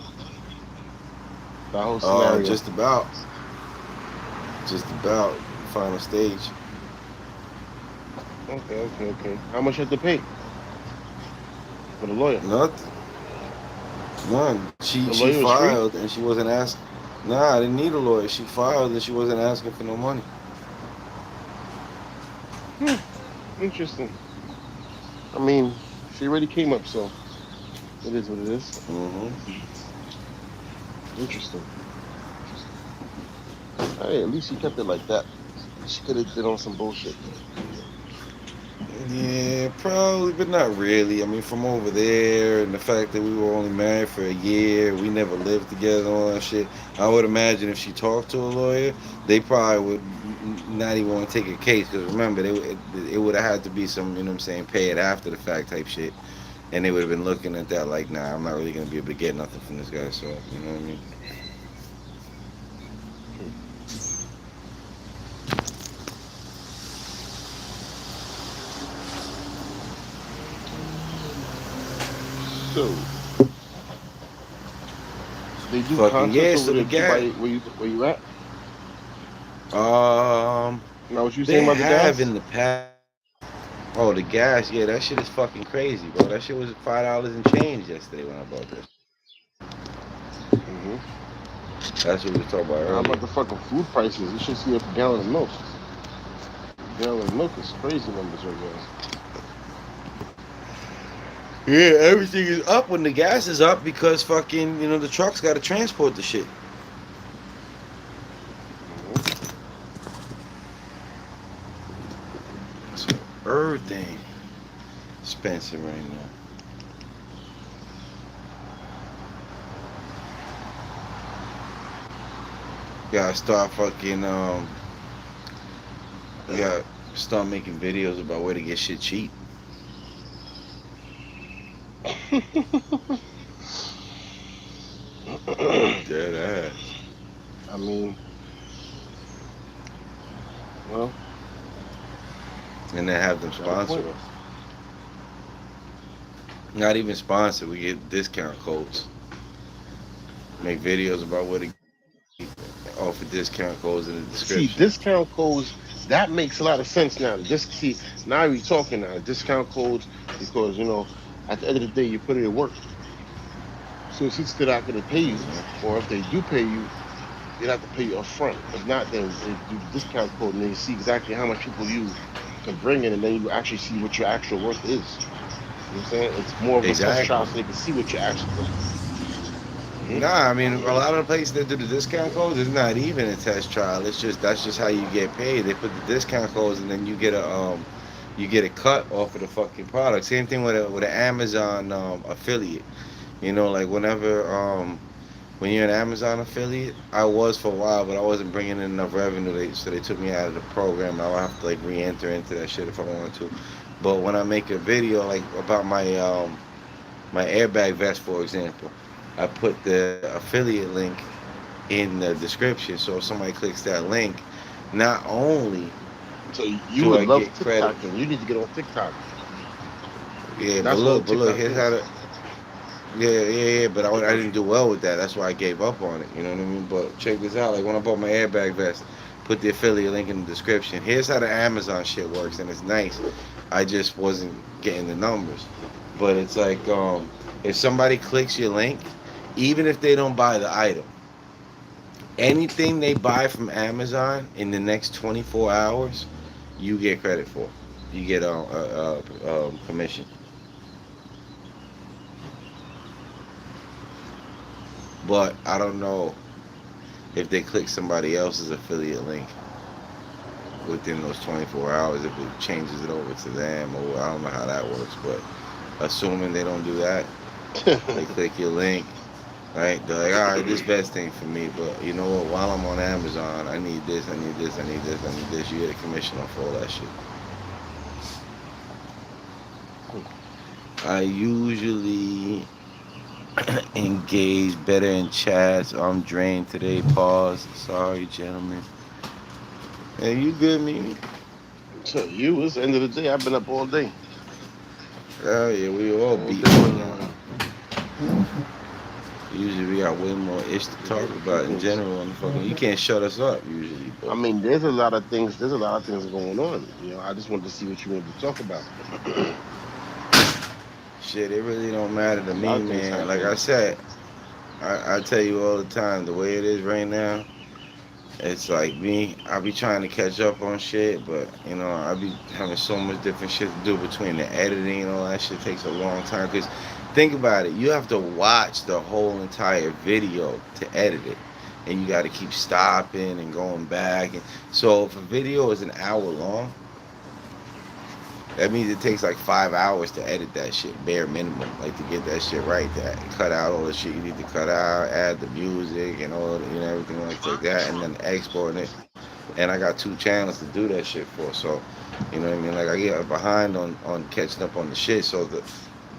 That whole scenario. Just about, just about final stage. Okay, okay, okay. How much you have to pay for the lawyer? Nothing, none. The She lawyer is free. filed and she wasn't asked. Nah, I didn't need a lawyer. She filed and she wasn't asking for no money. Hmm. Interesting. I mean, she already came up, so it is what it is. Mm-hmm. Interesting. Hey, at least she kept it like that. She could have been on some bullshit. Yeah, probably, but not really. I mean, from over there, and the fact that we were only married for a year, we never lived together, all that shit. I would imagine if she talked to a lawyer, they probably would not even want to take a case. Because remember, it would have had to be some, you know what I'm saying, pay it after the fact type shit. And they would have been looking at that like, nah, I'm not really going to be able to get nothing from this guy. So, you know what I mean? Hmm. So they do Fucking concerts yeah, over so the there too. gas, By where you at? um, Now, what you they saying about the have gas? in the past. Oh, the gas, yeah, that shit is fucking crazy, bro. That shit was $5 and change yesterday when I bought this. Hmm. That's what we was talking about How earlier. about the fucking food prices? You should see a gallon of milk. A gallon of milk is crazy numbers right now. Yeah, everything is up when the gas is up because fucking, the trucks got to transport the shit. Hmm. So everything expensive right now. Gotta start fucking, we gotta start making videos about where to get shit cheap. Dead ass. I mean, well, And then have them got a point. sponsor us. Not even sponsor, we get discount codes. Make videos about where to offer discount codes in the See, description. discount codes, that makes a lot of sense now. Just see, now you're talking now. Discount codes, because at the end of the day, you put it in work. So since they're not going to pay you, or if they do pay you, they'd have to pay you up front. If not, then they do the discount code and they see exactly how much people you can bring in, and then you actually see what your actual worth is. You know what I'm saying? It's more of a test Exactly. trial so they can see what you're actually worth. Hmm. Nah, I mean a lot of the places that do the discount codes is not even a test trial. It's just that's just how you get paid. They put the discount codes and then you get a cut off of the fucking product. Same thing with an Amazon affiliate. Like when you're an Amazon affiliate, I was for a while, but I wasn't bringing in enough revenue, so they took me out of the program. I would have to like re-enter into that shit if I wanted to. But when I make a video like about my airbag vest, for example, I put the affiliate link in the description. So if somebody clicks that link, not only So you do would I love get credit, TikTok, then you need to get on TikTok. yeah, That's all but look, TikTok here's how is. to, yeah, but I didn't do well with that. That's why I gave up on it. You know what I mean? But check this out. Like when I bought my airbag vest, put the affiliate link in the description. Here's how the Amazon shit works, and it's nice. I just wasn't getting the numbers, but it's like if somebody clicks your link, even if they don't buy the item, anything they buy from Amazon in the next 24 hours, you get credit for. You get commission. But I don't know if they click somebody else's affiliate link. within those 24 hours if it changes it over to them, or I don't know how that works. But assuming they don't do that, they click your link, right? They're like, all right, this vest ain't for me, but you know what? While I'm on Amazon, I need this, I need this, I need this, I need this. You get a commission off all that shit. I usually engage better in chats. I'm drained today. Pause. Sorry, gentlemen. Hey, you good, Mimi? So you, it's the end of the day. I've been up all day. Oh yeah, we all All beat day one long. now. Usually we got way more ish to talk about in general. And fucking, you can't shut us up usually, I but mean, there's a lot of things. There's a lot of things going on. I just wanted to see what you wanted to talk about. shit, it really don't matter to A lot me, of things man. Like I happening. said, I tell you all the time, the way it is right now, it's like me. I be trying to catch up on shit, but I be having so much different shit to do between the editing and all that shit takes a long time. Cause think about it, you have to watch the whole entire video to edit it, and you got to keep stopping and going back. And so if a video is an hour long, that means it takes like 5 hours to edit that shit, bare minimum, like to get that shit right. That cut out all the shit you need to cut out, add the music and all, everything like that, and then exporting it. And I got 2 channels to do that shit for, so you know what I mean. Like I get behind on catching up on the shit. So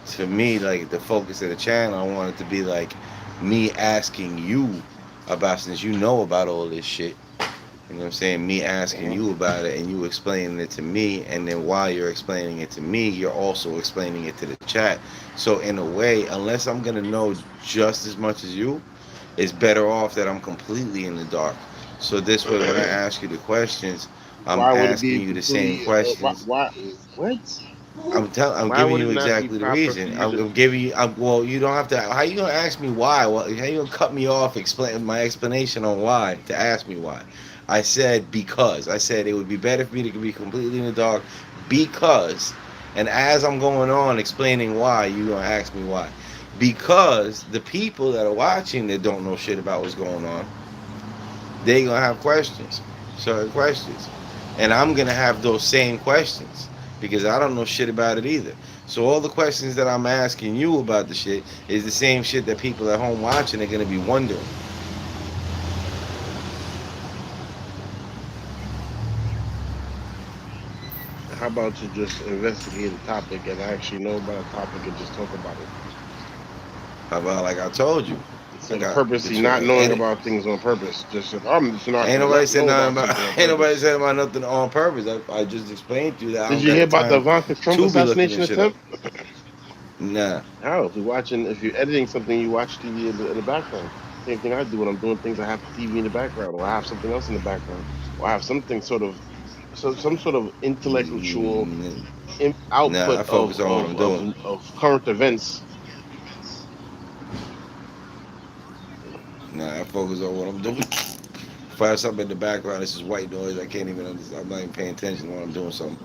to me, like the focus of the channel, I want it to be like me asking you about, since you know about all this shit, you know what I'm saying? Me asking Mhm. you about it and you explaining it to me, and then while you're explaining it to me, you're also explaining it to the chat. So in a way, unless I'm gonna know just as much as you, it's better off that I'm completely in the dark. So this way, when I ask you the questions, I'm Why would it asking be you the same completely? Why? questions. What? I'm Why giving would you it not be exactly the proper for reason. you to? I'm giving you. Well, you don't have to. How you gonna ask me why? Well, how you gonna cut me off? Explain my explanation on why to ask me why. I said because. I said it would be better for me to be completely in the dark because. And as I'm going on explaining why, you gonna ask me why. Because the people that are watching that don't know shit about what's going on, they gonna have questions, certain questions, and I'm gonna have those same questions because I don't know shit about it either. So all the questions that I'm asking you about the shit is the same shit that people at home watching are gonna be wondering. How about you just investigate a topic and actually know about a topic and just talk about it How about like I told you, I instead of got purposely the not knowing edit. about things on purpose. Just if I'm just not Ain't gonna nobody not said know nothing about about. something on Ain't nobody purpose. said about nothing on purpose. I just explained to you that I Did don't you got hear the about the time Ivanka Trump to be looking assassination this shit up. attempt? Nah, How? If you're editing something, you watch TV in the background. Same thing I do when I'm doing things. I have TV in the background, or I have something else in the background, or I have something sort of, some sort of intellectual mm, nah. output I focus on what I'm doing. of current events. Nah, I focus on what I'm doing. If I have something in the background, it's just white noise. I can't even understand. I'm not even paying attention when I'm doing something.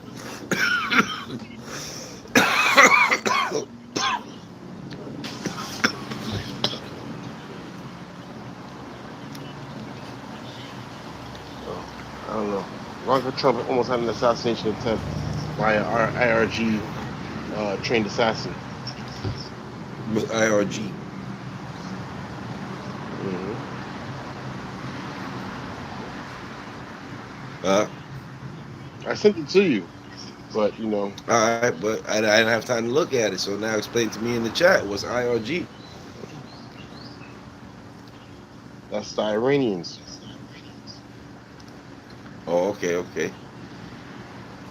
So I don't know. Ivanka Trump almost had an assassination attempt by an IRG trained assassin. With IRG. Hmm. Uh, I sent it to you, but all right, but I didn't have time to look at it. So now explain to me in the chat what's IRG. that's the Iranians. Oh, okay, okay.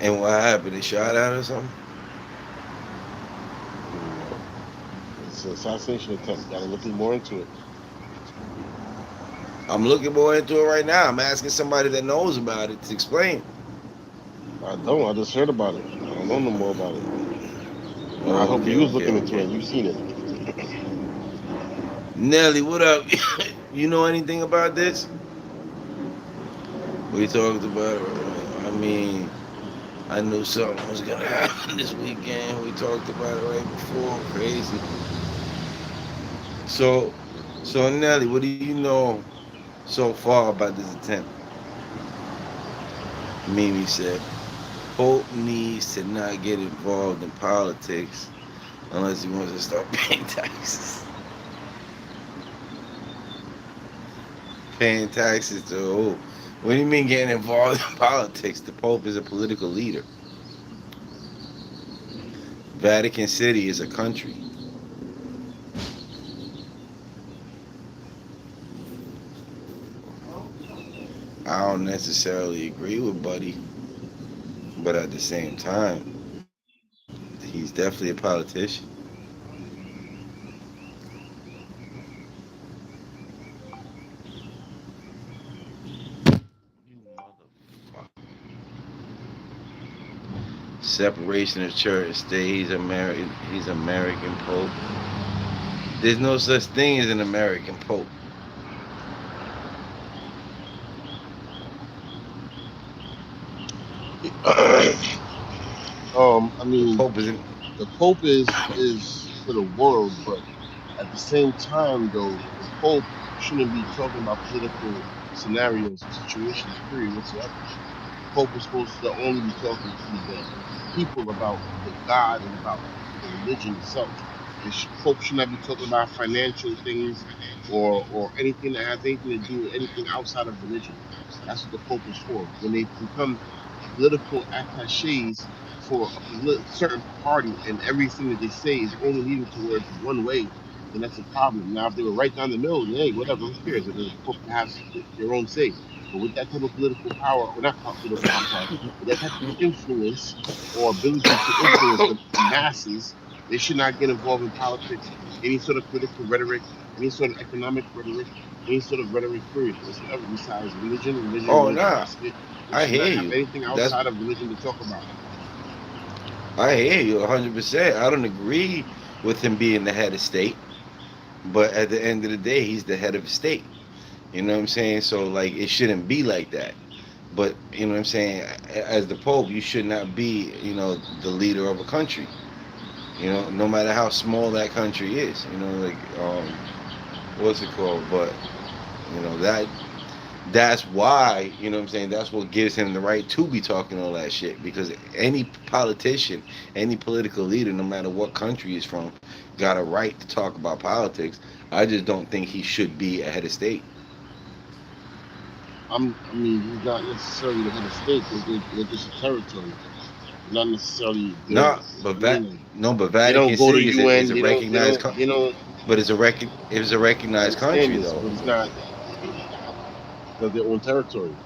And what happened? They shot at or something? No, it's an assassination attempt. Got to look more into it. I'm looking more into it right now. I'm asking somebody that knows about it to explain. I don't. I just heard about it. I don't know no more about it. I Oh, hope okay, you was okay, looking into it okay. and you seen it. Nelly, what up? You know anything about this? We talked about it. I mean, I knew something was gonna happen this weekend. We talked about it right before. Crazy. So, so Nelly, what do you know so far about this attempt? Mimi said, Pope needs to not get involved in politics unless he wants to start paying taxes. Paying taxes to who? What do you mean getting involved in politics? The Pope is a political leader. Vatican City is a country. I don't necessarily agree with Buddy, but at the same time, he's definitely a politician. You motherfucker. Separation of church and state. He's American. He's American Pope. There's no such thing as an American Pope. I The mean, Pope isn't. the Pope is for the world, but at the same time, though, the Pope shouldn't be talking about political scenarios or situations, period, whatsoever. The Pope is supposed to only be talking to the people about the God and about the religion itself. Pope should not be talking about financial things or anything that has anything to do with anything outside of religion. That's what the Pope is for. When they become political attaches for a certain party and everything that they say is only leading towards one way, then that's a problem. Now, if they were right down the middle, then hey, whatever, who cares? The Pope can have their own say. But with that type of political power, or not political power, I'm sorry, with that type of influence or ability to influence the masses, they should not get involved in politics, any sort of political rhetoric, any sort of economic rhetoric, any sort of rhetoric, period, whatsoever, besides religion, religion, Oh religion. nah, That's it. They I should hear not have you. anything That's outside of religion to talk about. I hear you 100%. I don't agree with him being the head of state, but at the end of the day, he's the head of the state. You know what I'm saying? So like, it shouldn't be like that. But you know what I'm saying? As the Pope, you should not be, the leader of a country. No matter how small that country is. Like what's it called? But that's why, you know what I'm saying, that's what gives him the right to be talking all that shit. Because any politician, any political leader, no matter what country he's from, got a right to talk about politics. I just don't think he should be a head of state. I mean, he's not necessarily the head of state because they're just a territory. They're not necessarily No, there. but I mean, like, they don't Vatican go to City is UN. a recognized They don't. but it's a I recognized understand country this, though. but it's not because they own territory.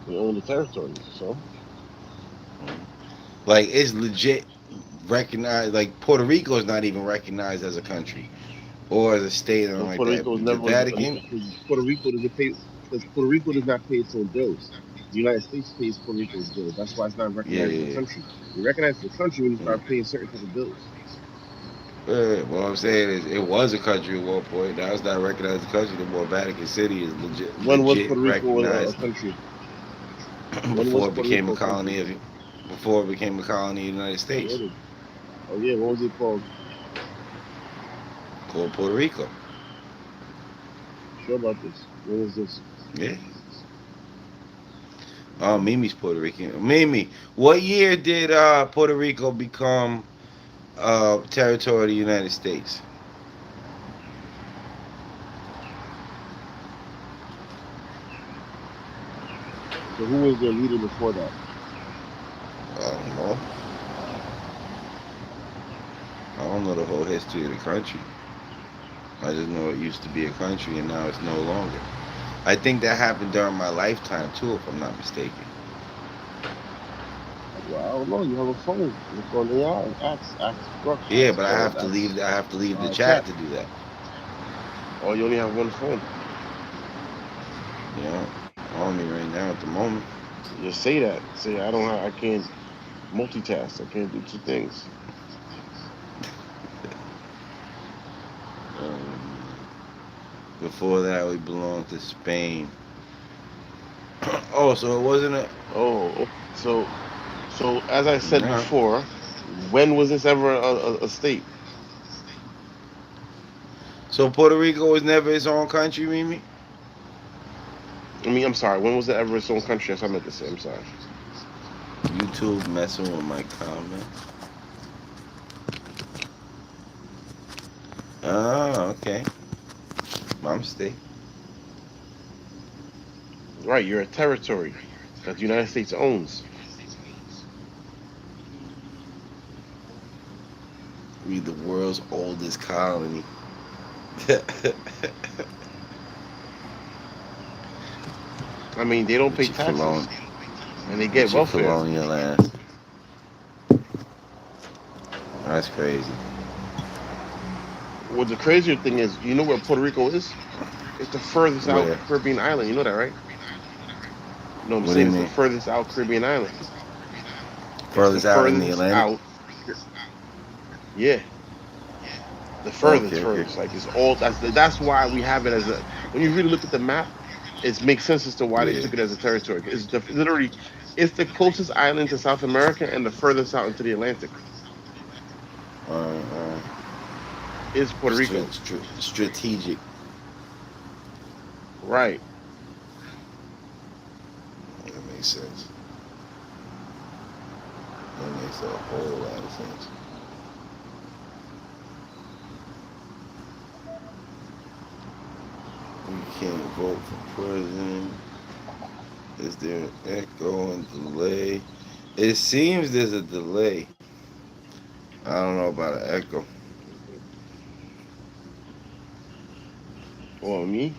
They own the territories. So, Like it's legit recognized. Like Puerto Rico is not even recognized as a country or as a state or so anything like Puerto that. Rico is The never Vatican, because Puerto Rico doesn't pay because Puerto Rico does not pay its own bills. The United States pays Puerto Rico's bills. That's why it's not yeah, recognized as a yeah, country. You recognize as a country when you yeah. start paying certain type of bills. What I'm saying is, it was a country at one point. Now it's not recognized as a country. The more Vatican City is When was legit Puerto Rico a recognized country? When was before it Puerto became a Rico a country? colony of before it became a colony of the United Oh yeah, States, oh yeah. What was it called? called Puerto Rico. Sure about this. When was this? Yeah. Oh, Mimi's Puerto Rican. Mimi, what year did Puerto Rico become territory of the United States? So who was their leader before that? I don't know. I don't know the whole history of the country. I just know it used to be a country and now it's no longer. I think that happened during my lifetime too, if I'm not mistaken. Well, I don't know. You have a phone. Look on AI and ask Grok, Yeah, but I have to leave the chat chat. to do that. Or you only have one phone. You know, on me right now at the moment. Just say that. Say I don't. I can't multitask. I can't do two things. Um, Before that, we belonged to Spain. Oh, so it wasn't a. Oh, so as I said No. before, when was this ever a state? So Puerto Rico was never its own country, Mimi? I mean, I'm sorry. When was it ever its own country? That's what I meant to say. I'm sorry. YouTube messing with my comments. Oh, okay. My mistake. Right, you're a territory that the United States owns. We the world's oldest colony. I mean, they don't with pay your colon, taxes and they get with your welfare. colonial ass. That's crazy. Well, the crazier thing is, you know where Puerto Rico is? It's the furthest out Where? Caribbean island. You know that, right? No, I'm What do you saying it's the mean? furthest out Caribbean island. It's the Furthest out in the furthest Atlantic? out. Yeah, the furthest, Okay, okay. furthest. Like it's all. That's why we have it as a. When you really look at the map, it makes sense as to why they Yeah. took it as a territory. It's literally, it's the closest island to South America and the furthest out into the Atlantic Uh, is Puerto Rico. strategic. Right. That makes sense. That makes a whole lot of sense. We can't vote for president. Is there an echo and delay? It seems there's a delay. I don't know about an echo. Well, me.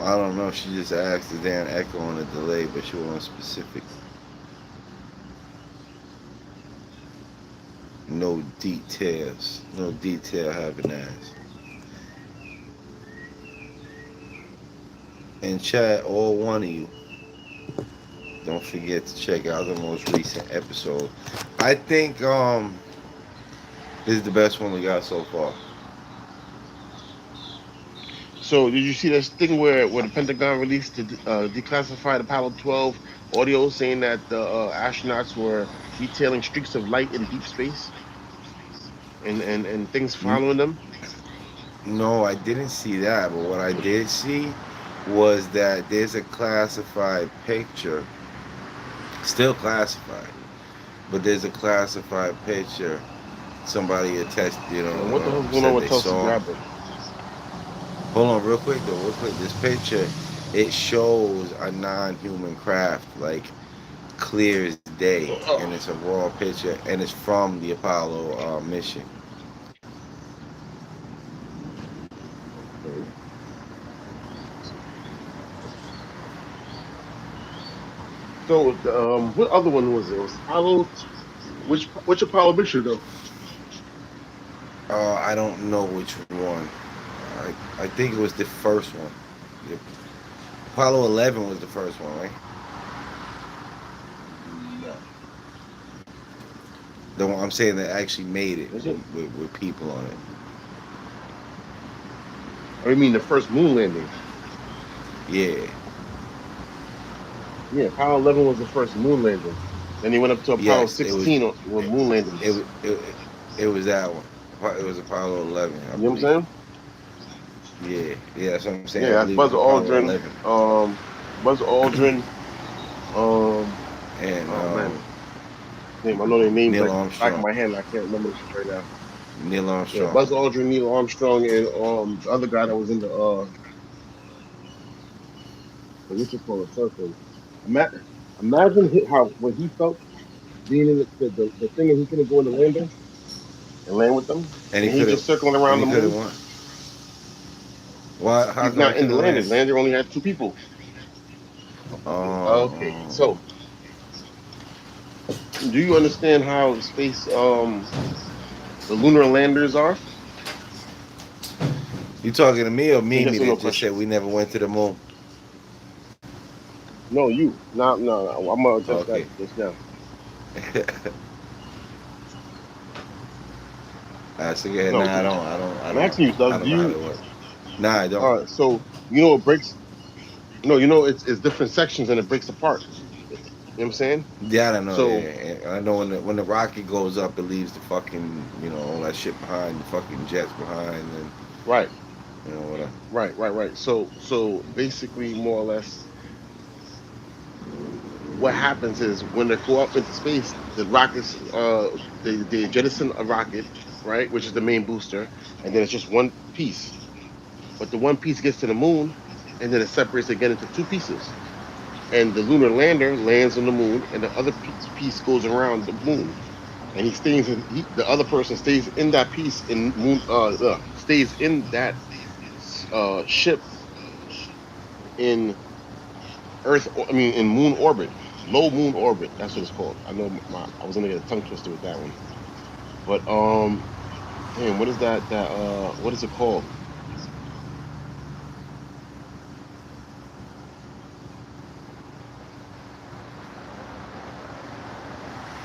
I don't know. She just asked is there an echo and a delay, but she wants specific. No details. No detail having asked. And chat, all one of you, don't forget to check out the most recent episode. I think this is the best one we got so far. So did you see this thing where the Pentagon released the declassified Apollo 12 audio saying that the astronauts were detailing streaks of light in deep space and things N- following them? No, I didn't see that, but what I did see was that there's a classified picture, still classified, but there's a classified picture. Somebody attached, And what the hell's going on said with they Tulsi saw. Gabbard? Hold on, real quick though, real quick. This picture, it shows a non-human craft, like clear as day, and it's a raw picture, and it's from the Apollo mission. Okay. So what other one was it? It was Apollo. Which Apollo mission though? I don't know which one. I think it was the first one. The Apollo 11 was the first one, right? No. The one I'm saying that actually made it Was it? with people on it. Or you mean the first moon landing? Yeah. Yeah, Apollo 11 was the first moon landing. Then he went up to Apollo Yes, it was. 16 with moon It landings. it was that one. It was Apollo 11, I You know what I'm believe. saying? Yeah, yeah, that's what I'm saying. I Yeah, that's believe it was Buzz Apollo Aldrin. 11. Buzz Aldrin. Um, And oh man, name. I know their names Neil like back of Armstrong. my hand. I can't remember this right now. Neil Yeah, Armstrong. Buzz Aldrin, Neil Armstrong, and the other guy that was in the what you call it circle. Ima- Imagine how what he felt being in the thing and he couldn't go in the lander and land with them, And he and he could have, just circling and around he the could have moon. won. Why? How He's come he not in the couldn't lander. land? The lander only had two people. Okay, Oh, so do you understand how space the lunar landers are? you talking to me or Mimi Yes or no that just question. said we never went to the moon? No, you. No, no, no. I'm gonna address that Okay. just now. So go ahead. No, Nah, I'm asking you, I Doug. Do don't know how you? to work. Nah, I don't. All right. So you know it breaks. No, you know it's different sections and it breaks apart. You know what I'm saying? Yeah, I don't know. So Yeah, I know when the rocket goes up, it leaves the fucking all that shit behind, the fucking jets behind, and right. What I, Right. So basically, more or less, what happens is when they go up into space, the rockets, they jettison a rocket, right, which is the main booster, and then it's just one piece. But the one piece gets to the moon, and then it separates again into two pieces. And the lunar lander lands on the moon, and the other piece goes around the moon, and he stays in. The other person stays in that piece in moon. Stays in that ship in Earth. I mean, in moon orbit, low moon orbit. That's what it's called. I know I was gonna get a tongue twister with that one, but damn, what is that? What is it called?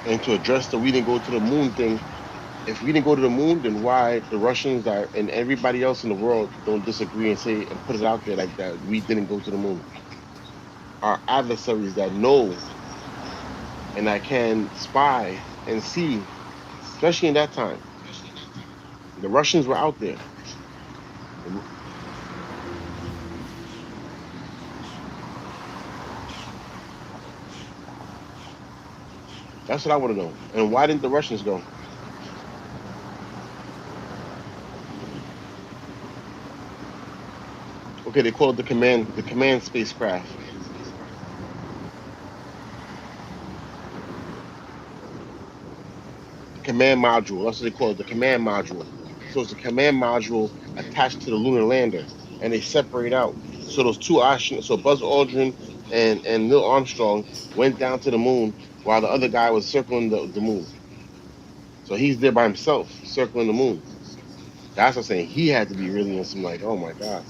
And to address the we didn't go to the moon thing, if we didn't go to the moon, then why the Russians are, and everybody else in the world don't disagree and say and put it out there like that we didn't go to the moon? Our adversaries that know and that can spy and see, especially in that time, the Russians were out there. The- That's what I want to know. And why didn't the Russians go? Okay, they call it the command spacecraft, the command module. That's what they call it, the command module. So it's a command module attached to the lunar lander, and they separate out. So those two astronauts, so Buzz Aldrin and Neil Armstrong went down to the moon while the other guy was circling the moon. So he's there by himself, circling the moon. That's what I'm saying. He had to be really in some like, oh my god,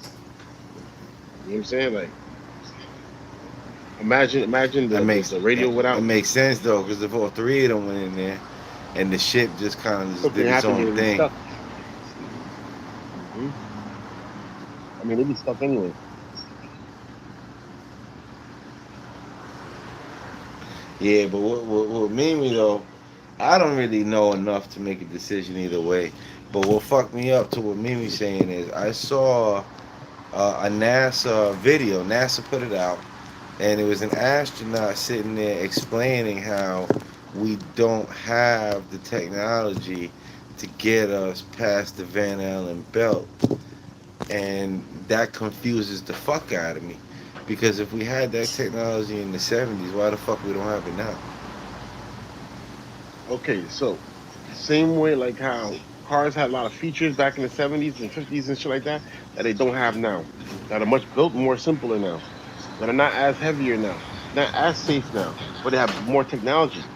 you know what I'm saying? Like, imagine that the radio it without. makes sense though, because if all three of them went in there, and the ship just kind of just Something did its happened, they own would be thing. stuck. Hmm. I mean, they'd be stuck anyway. Yeah, but what made me though, I don't really know enough to make a decision either way. But what fucked me up to what Mimi saying is I saw a NASA video. NASA put it out, and it was an astronaut sitting there explaining how we don't have the technology to get us past the Van Allen belt, and that confuses the fuck out of me. Because if we had that technology in the '70s, why the fuck we don't have it now? Okay, so same way like how cars had a lot of features back in the 70s and 50s and shit like that that they don't have now. That are much built more simpler now. That are not as heavier now. Not as safe now, but they have more technology.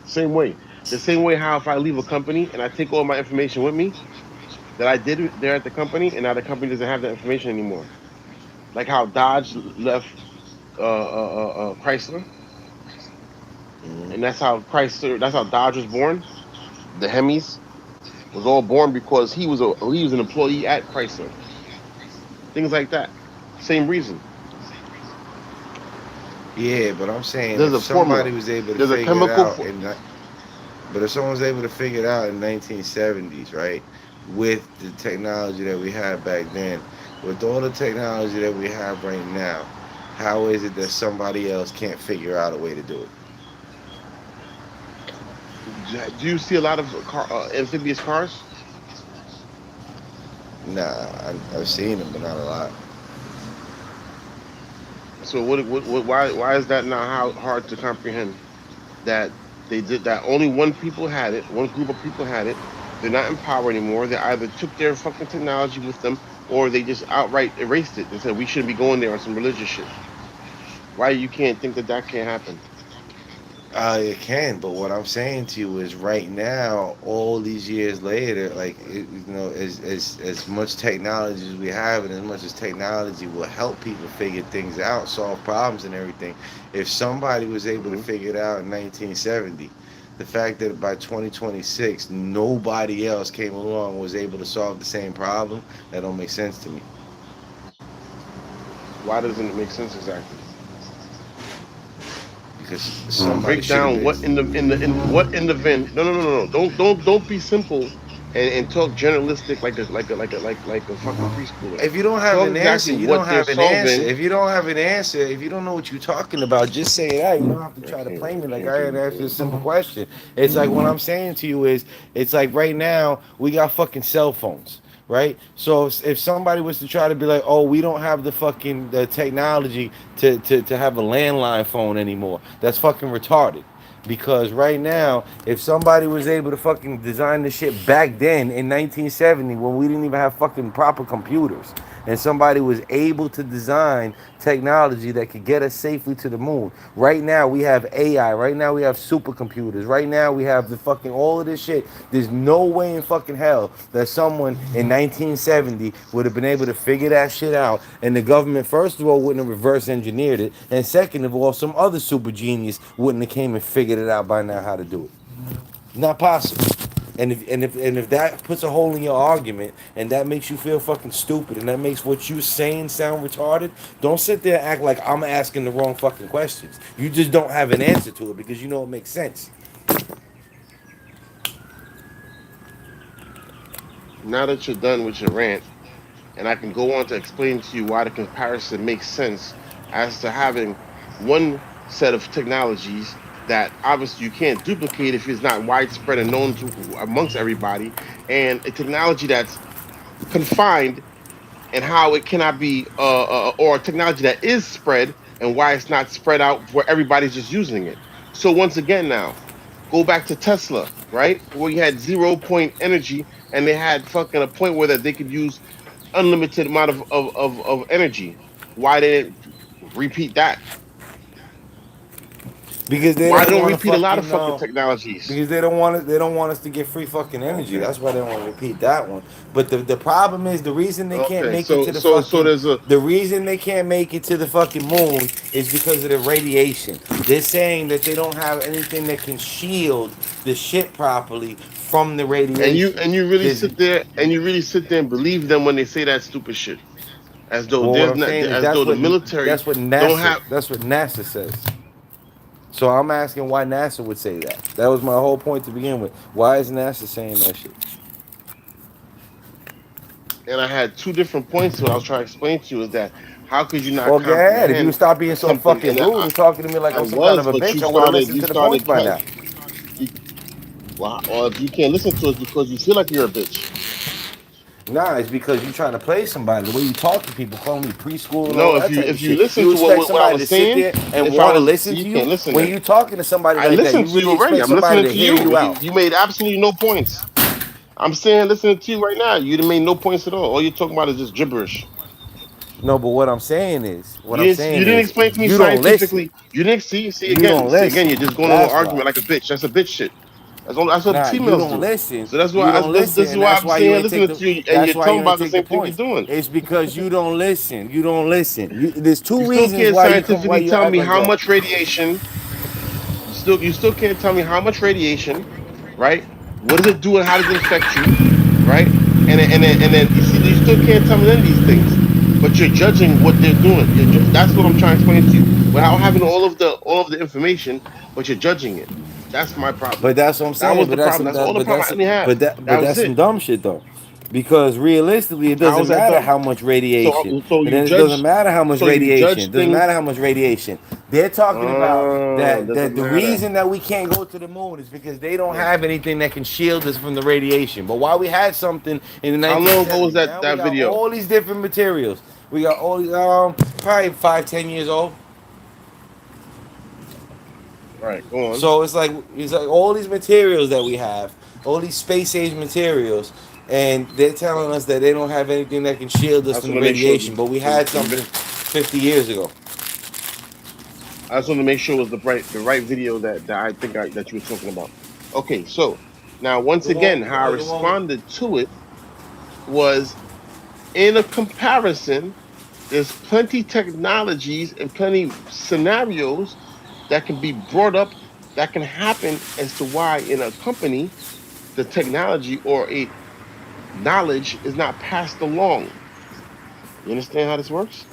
Same way. The same way how if I leave a company and I take all my information with me that I did it there at the company and now the company doesn't have that information anymore. Like how Dodge left Chrysler, Mm-hmm. and that's how Dodge was born. The Hemis was all born because he was an employee at Chrysler. Things like that. Same reason. Yeah, but I'm saying There's if a somebody formula. was able to There's a figure it chemical out, for. but if someone was able to figure it out in 1970s, right, with the technology that we had back then, with all the technology that we have right now, how is it that somebody else can't figure out a way to do it? Do you see a lot of amphibious cars? Nah, I've seen them, but not a lot. So why is that not hard to comprehend? That they did that only one people had it, one group of people had it. They're not in power anymore. They either took their fucking technology with them or they just outright erased it. They said we shouldn't be going there on some religious shit. Why you can't think that that can't happen? It can, but what I'm saying to you is, right now, all these years later, like as much technology as we have, and as much as technology will help people figure things out, solve problems, and everything, if somebody was able to Hmm. figure it out in 1970, the fact that by 2026 nobody else came along and was able to solve the same problem, that don't make sense to me. Why doesn't it make sense exactly? Because somebody Break should have down been. what in the what in the vent. No. Don't be simple. and talk journalistic like a fucking preschooler. If you don't have Talk an answer, exactly you what don't they're have an answer. solving. If you don't have an answer, if you don't know what you're talking about, just say that. You don't have to try to play I me like can't I do had asked you a anything. simple question. It's like what I'm saying to you is, it's like right now we got fucking cell phones, right? So if somebody was to try to be like, oh, we don't have the technology to have a landline phone anymore, that's fucking retarded. Because right now, if somebody was able to fucking design this shit back then in 1970 when we didn't even have fucking proper computers, and somebody was able to design technology that could get us safely to the moon. Right now we have AI. Right now we have supercomputers. Right now we have the fucking all of this shit. There's no way in fucking hell that someone in 1970 would have been able to figure that shit out. And the government, first of all, wouldn't have reverse engineered it. And second of all, some other super genius wouldn't have came and figured it out by now how to do it. Not possible. And if that puts a hole in your argument and that makes you feel fucking stupid and that makes what you're saying sound retarded, don't sit there and act like I'm asking the wrong fucking questions. You just don't have an answer to it because you know it makes sense. Now that you're done with your rant, and I can go on to explain to you why the comparison makes sense as to having one set of technologies that obviously you can't duplicate if it's not widespread and known to amongst everybody, and a technology that's confined and how it cannot be or a technology that is spread and why it's not spread out where everybody's just using it. So once again now, go back to Tesla, right? Where you had 0 point energy and they had fucking a point where that they could use unlimited amount of energy. Why didn't repeat that? Because they Why don't don't want to repeat a lot of fucking fucking technologies? because they don't want it. They don't want us to get free fucking energy. Okay. That's why they don't want to repeat that one. But the problem is the reason they can't Okay. make it So to the so so fucking there's a the reason they can't make it to the fucking moon is because of the radiation. They're saying that they don't have anything that can shield the shit properly from the radiation. and you really There's sit there and you really sit there and believe them when they say that stupid shit. As though well, what there's I'm not saying is as though the military don't have. That's what NASA says. So I'm asking why NASA would say that. That was my whole point to begin with. Why is NASA saying that shit? And I had two different points to what I was trying to explain to you is that how could you not Well, go ahead. If you comprehend stop being so something fucking and rude and talking to me like I I'm some kind was, of a but bitch, I would have listened you to the points started by cut. now. You, well, or if you can't listen to us because you feel like you're a bitch. Nah, it's because you trying to play somebody. The way you talk to people, calling me preschool and all No, that type of if you shit. listen You to expect what I somebody was to sit saying, there and if I want to was listen see to you you? can't listen When then. you talking to somebody I like that, listened you to you really already. expect I'm somebody listening to to hear you. you out. You made absolutely no points. I'm saying listening to you right now. You didn't make no points at all. All you're talking about is just gibberish. No, but what I'm You saying didn't is, explain to me you don't listen. scientifically. You didn't see You again. don't See again. listen. You're just going into an That's why. argument like a bitch. That's a bitch shit. That's what Nah, you females don't do. listen. So that's You why don't listen, this is and why that's I'm why you saying ain't take listening the. to you and That's you're why talking you ain't about the take the same thing you're points. doing. It's because you don't listen. You don't listen. There's You two still reasons can't why you come. Why scientifically you tell act me like how that. much radiation. You still can't tell me how much radiation, right? What does it do and how does it affect you, right? And then you still can't tell me none of these things, but you're judging what they're doing. That's what I'm trying to explain to you without having all of the information, but you're judging it. That's my problem. But that's what I'm That saying. was But the that's problem. some. That's all the problem I only have. But That was that's it. some dumb shit though. Because realistically, it How doesn't is that matter dumb? how much radiation. So And you then it doesn't judge. matter how much So you radiation. judge It doesn't matter things. how much radiation. They're talking about that Doesn't the matter. reason that we can't go to the moon is because they don't Yeah. have anything that can shield us from the radiation. But while we had something in the How long ago was 1970s, now we that got video? all these different materials. We got all these probably 5, 10 years old. Right. Go on. So it's like all these materials that we have, all these space age materials, and they're telling us that they don't have anything that can shield I us just from the want to make sure radiation. But we it was had something 50 years ago. I just want to make sure it was the right video that I think that you were talking about. Okay, so now once It won't. again, how I It won't. responded to it was in a comparison. There's plenty technologies and plenty scenarios that can be brought up that can happen as to why in a company the technology or a knowledge is not passed along. You understand how this works?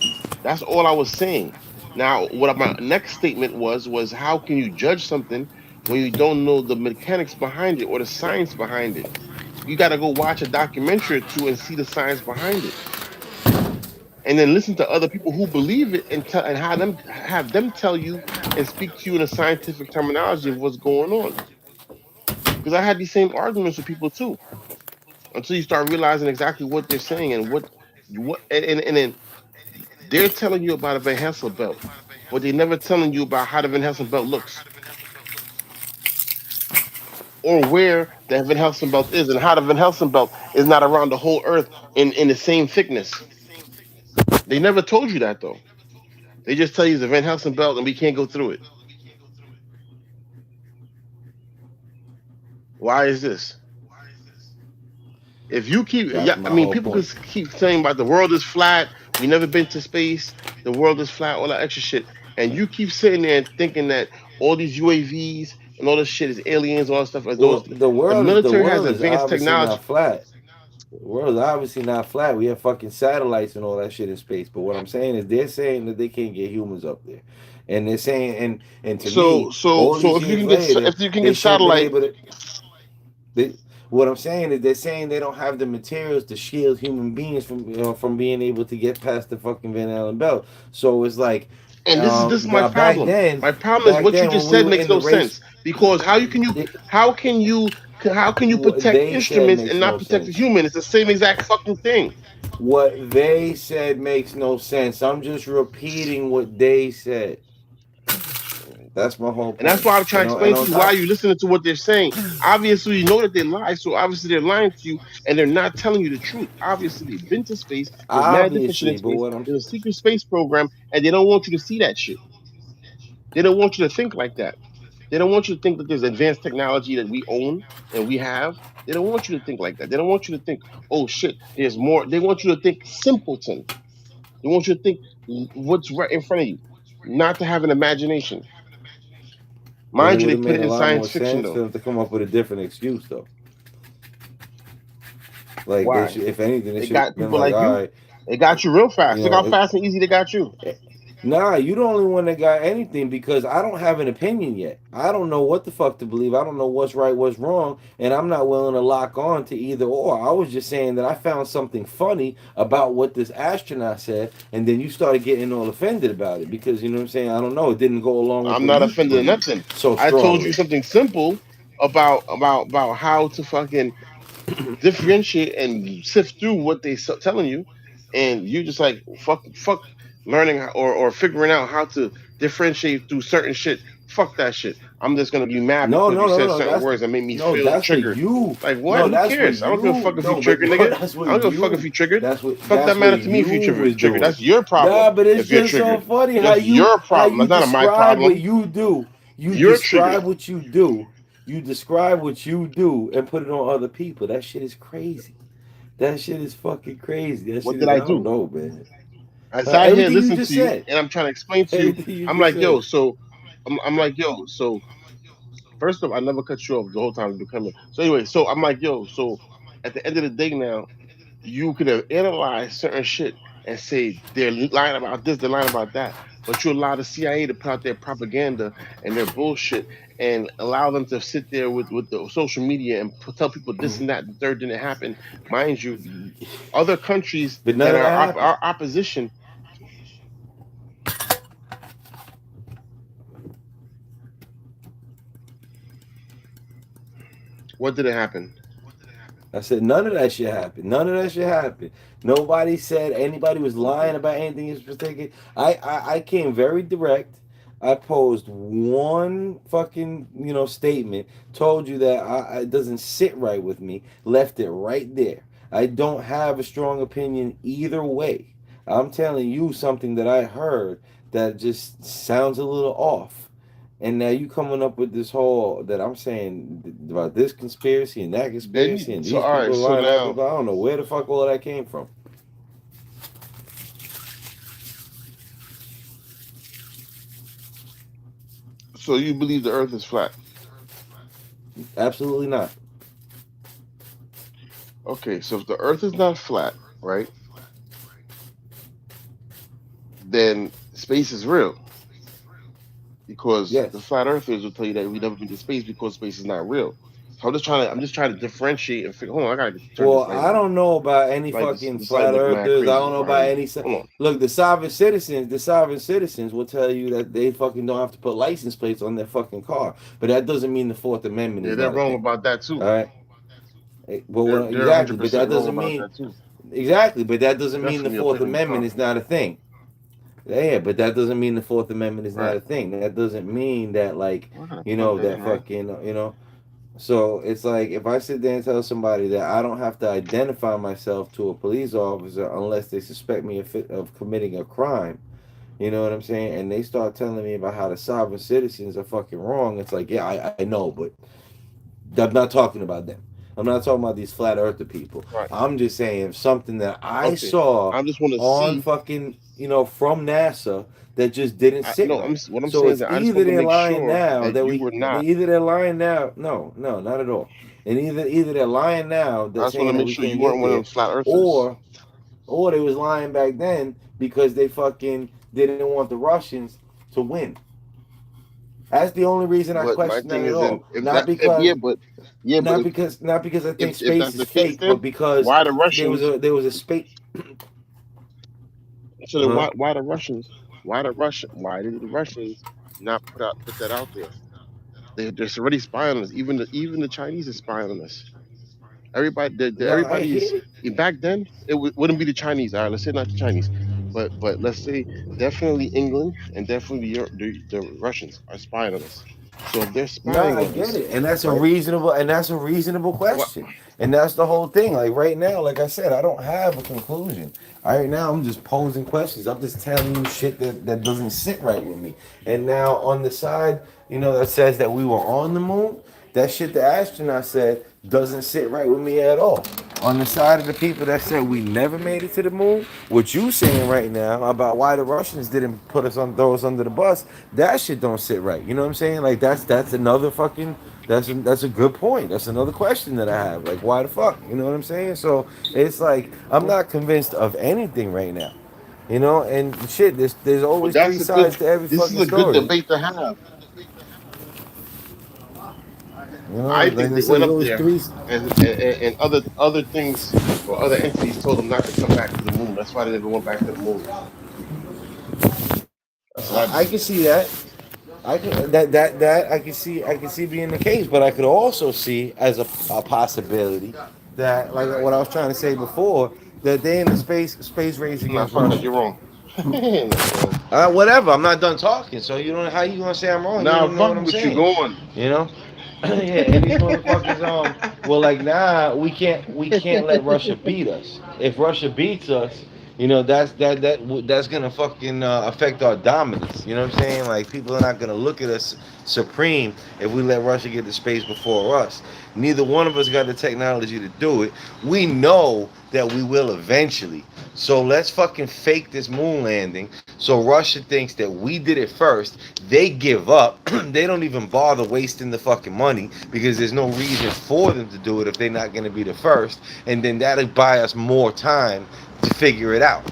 That's all I was saying. Now, what my next statement was how can you judge something when you don't know the mechanics behind it or the science behind it? You got to go watch a documentary or two and see the science behind it, and then listen to other people who believe it and tell and have them tell you and speak to you in a scientific terminology of what's going on. Because I had these same arguments with people too, until you start realizing exactly what they're saying and and then they're telling you about a Van Hessel belt, but they're never telling you about how the Van Hessel belt looks or where the Van Helsing belt is and how the Van Helsing belt is not around the whole Earth in the same thickness. They never told you that though. They just tell you it's a Van Helsing belt and we can't go through it. Why is this? If you keep, That's yeah, my I mean, whole people point. could keep saying about the world is flat. We never been to space. The world is flat. All that extra shit, and you keep sitting there and thinking that all these UAVs and all this shit is aliens, all that stuff. As those, Well, the the military has world is advanced obviously technology. not flat. The world is obviously not flat. We have fucking satellites and all that shit in space. But what I'm saying is they're saying that they can't get humans up there. And they're saying and to So, me, so, all so these if you years can get later, if you can they get should have been satellite, able to they, what I'm saying is they're saying they don't have the materials to shield human beings from being able to get past the fucking Van Allen belt. So it's like and this is my now problem. My problem is what you when just we said were makes in the no race, sense because it, how can you how can you what protect they said instruments and makes not no protect the sense. human? It's the same exact fucking thing. What they said makes no sense. I'm just repeating what they said. That's my whole And that's point. why I'm trying to And explain to on you why top, you listening to what they're saying. Obviously, you know that they lie, so obviously they're lying to you, and they're not telling you the truth. Obviously, they've been to space. There's mad different shit in obviously, but space. what I'm There's a secret space program, and they don't want you to see that shit. They don't want you to think like that. They don't want you to think that there's advanced technology that we own and we have. They don't want you to think like that. They don't want you to think, oh shit, there's more. They want you to think simpleton. They want you to think what's right in front of you, not to have an imagination. then it Mind you, would they have put made it a in lot more science fiction sense for though. them to come up with a different excuse, though. Like they Why? should, if anything, they They should got have been people like, like all you. right, They got you real fast. you Look know, how fast and easy they got you. nah, you the only one that got anything because I don't have an opinion yet. I don't know what the fuck to believe. I don't know what's right, what's wrong, and I'm not willing to lock on to either or. I was just saying that I found something funny about what this astronaut said, and then you started getting all offended about it because you know what I'm saying. I don't know. It didn't go along with I'm what not you offended or believe nothing. so I told you strongly. something simple about how to fucking differentiate and sift through what they telling you, and you just like fuck learning or figuring out how to differentiate through certain shit. Fuck that shit. I'm just gonna be mad No, because you no, no, said no. certain That's words that made me no, feel that's for triggered. you. Like what? No, Who that's what cares? I don't give a fuck you. if you No, but triggered, no, nigga. that's what I don't give a fuck if you. you triggered. Fuck that That's what matter to me if you you was triggered. doing. That's your problem Nah, but it's if you're just so triggered. funny That's your how problem. you That's not my describe what problem. you do. You You're triggered. describe what you do. You describe what you do and put it on other people. That shit is crazy. That shit is fucking crazy. That What shit did is. I I don't do? know, man. I sat here Everything you listening just to you, said. and I'm trying to explain to you. Everything you I'm just like, yo, said. so I'm like, yo, so first off, I never cut you off the whole time you've been coming. So anyway, so I'm like, yo, so at the end of the day now, you could have analyzed certain shit and say they're lying about this, they're lying about that. But you allow the CIA to put out their propaganda and their bullshit and allow them to sit there with the social media and tell people this and that, the third didn't happen. Mind you, other countries But none that of are that happened. our opposition, what did it happen? I said none of that shit happened. None of that shit happened. Nobody said anybody was lying Okay. about anything in particular. I came very direct. I posed one fucking statement. Told you that it doesn't sit right with me. Left it right there. I don't have a strong opinion either way. I'm telling you something that I heard that just sounds a little off. And now you coming up with this whole that I'm saying about this conspiracy and that conspiracy Then and so these all right, people are so lying. That now people, I don't know where the fuck all that came from. so you believe the earth is flat. Absolutely not. Okay, so if the earth is not flat, right, then space is real. Because the Yes. flat earthers will tell you that we never been to space because space is not real. So I'm just trying to differentiate and figure. Hold on, I gotta turn Well, this light I on. don't know about any This fucking this light flat look mad earthers. I crazy don't know behind about me. any. Hold on. Look, the sovereign citizens. The sovereign citizens will tell you that they fucking don't have to put license plates on their fucking car. But that doesn't mean the Fourth Amendment Yeah, is they're not a wrong thing. about that too. All right. But They're exactly. But 100% that wrong doesn't about mean that too. exactly. But that doesn't mean the Definitely a Fourth plate on your Amendment car. is not a thing. Yeah, but that doesn't mean the Fourth Amendment is not Right. a thing. That doesn't mean that like Well, I gotta plug that that in, right? fucking So it's like if I sit there and tell somebody that I don't have to identify myself to a police officer unless they suspect me of committing a crime, you know what I'm saying? And they start telling me about how the sovereign citizens are fucking wrong. It's like, yeah, I know, but I'm not talking about them. I'm not talking about these flat earther people. Right. I'm just saying something that I Okay. saw I just want to on see. fucking, from NASA that just didn't I sit no. right. What I'm So saying is it's that I just either want to they're make lying sure now that that you we, were not. either they're lying now. No, no, not at all. And either they're lying now I that just want to saying that make we sure you can't weren't get one of them there, flat earthers. or they was lying back then because they fucking didn't want the Russians to win. That's the only reason I But my question that thing at is, in all. if Not that, if, because yeah, but yeah, but I think if space that's is the case, fake, then but because why the there was Russians? a space. So then Huh? why the Russians? Why did the Russians not put that out there? They're already spying on us. Even the Chinese are spying on us. No, I Everybody's hear it. back then. Wouldn't be the Chinese. All right, let's say not the Chinese, but let's say definitely England and definitely the Russians are spying on us. So if they're No, spying I on get us, it, and right? that's a reasonable What? question, and that's the whole thing. Like right now, like I said, I don't have a conclusion. Right now, I'm just posing questions. I'm just telling you shit that doesn't sit right with me. And now on the side, that says that we were on the moon, that shit the astronaut said doesn't sit right with me at all. On the side of the people that said we never made it to the moon, what you saying right now about why the Russians didn't throw us under the bus, that shit don't sit right. You know what I'm saying? Like that's another fucking that's a good point. That's another question that I have. Like why the fuck? You know what I'm saying? So it's like I'm not convinced of anything right now. And shit, there's But always that's three a good. sides to every This is fucking a good story. debate to have. I Like think I they said, went there's up always there, three. and other things or other entities told them not to come back to the moon. That's why they never went back to the moon. That's what I I can believe. see that. I can that I can see being the case, but I could also see as a possibility that like what I was trying to say before that they in the space race Nah, against fuck that. Russia. You're wrong. Nah, you're wrong. Whatever. I'm not done talking, so you don't. How you gonna say I'm wrong? You don't Nah, even know fuck what I'm with you. saying. Go on. You know? Yeah. And these motherfuckers well like nah, we can't let Russia beat us. If Russia beats us, that's gonna fucking affect our dominance. You know what I'm saying? Like people are not gonna look at us supreme if we let Russia get the space before us. Neither one of us got the technology to do it. We know that we will eventually. So let's fucking fake this moon landing. So Russia thinks that we did it first. They give up. They don't even bother wasting the fucking money because there's no reason for them to do it if they're not going to be the first. And then that'll buy us more time to figure it out.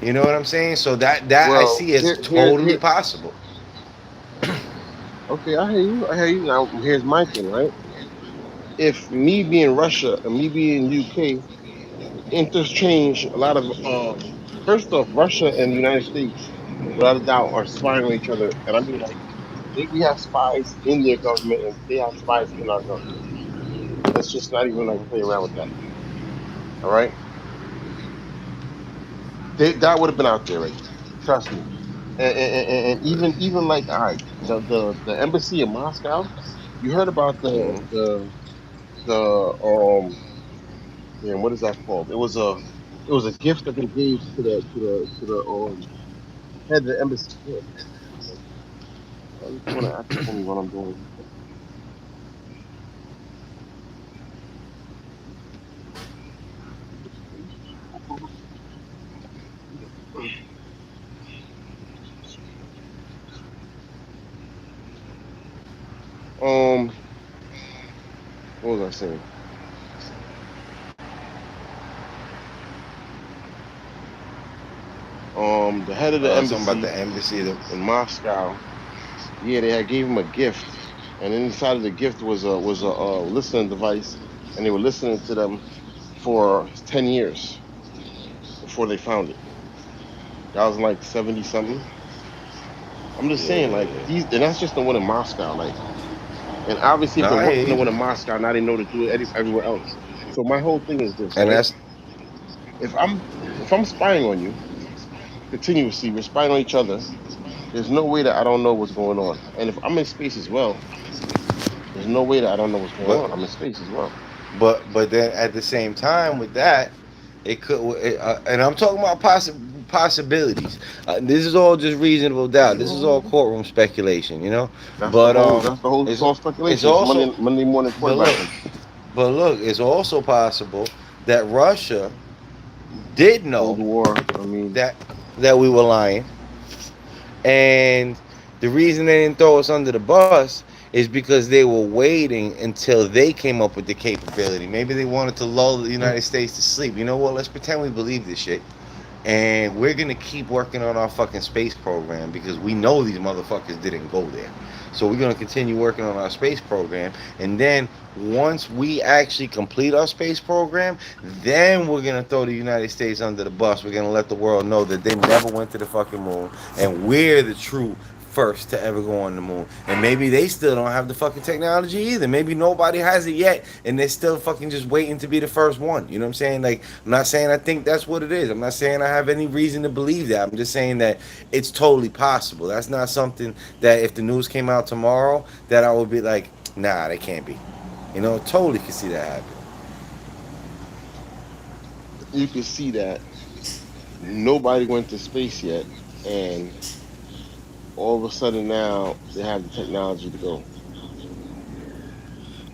You know what I'm saying? So that I Well, see as totally here. possible. Okay, I hear you. I hear you. Now, here's my thing, right? If me being Russia and me being UK interchange a lot of, first off, Russia and the United States, without a doubt, are spying on each other. And I mean, like, we have spies in their government and they have spies in our government. Let's just not even like play around with that. All right, that would have been out there already. Trust me. And even like, all right, the embassy in Moscow. You heard about Mhm. the damn, what is that called? It was a gift that they gave to the head of the embassy. Damn, you want to act for me while I'm doing what was I saying? The head of the Something about embassy the embassy. in Moscow. Yeah, they had gave him a gift, and inside of the gift was a listening device, and they were listening to them for 10 years before they found it. That was like 70 something. I'm just saying, like Yeah. these, and that's just the one in Moscow. Like, and obviously, if No, they're I watching hear the you. one in Moscow, now they know to do it everywhere else. So my whole thing is this, And right? that's If I'm if I'm spying on you continuously, we're spying on each other. There's no way that I don't know what's going on. And if I'm in space as well, there's no way that I don't know what's going but on. I'm in space as well. but then at the same time with that, it could and I'm talking about possibilities. This is all just reasonable doubt. This is all courtroom speculation, you know. But That's the whole. It's all it's speculation. It's also Monday morning but look quarterbacking. but look, it's also possible that Russia did Cold know War. I mean, that we were lying, and the reason they didn't throw us under the bus is because they were waiting until they came up with the capability. Maybe they wanted to lull the United States to sleep. You know what? Let's pretend we believe this shit. And we're gonna keep working on our fucking space program because we know these motherfuckers didn't go there. So we're gonna continue working on our space program, and then once we actually complete our space program, then we're gonna throw the United States under the bus. We're gonna let the world know that they never went to the fucking moon, and we're the true first to ever go on the moon. And maybe they still don't have the fucking technology either. Maybe nobody has it yet, and they're still fucking just waiting to be the first one. You know what I'm saying? Like, I'm not saying I think that's what it is. I'm not saying I have any reason to believe that. I'm just saying that it's totally possible. That's not something that if the news came out tomorrow, that I would be like, nah, they can't be. You know, totally could see that happen. you can see that nobody went to space yet, and all of a sudden now they have the technology to go.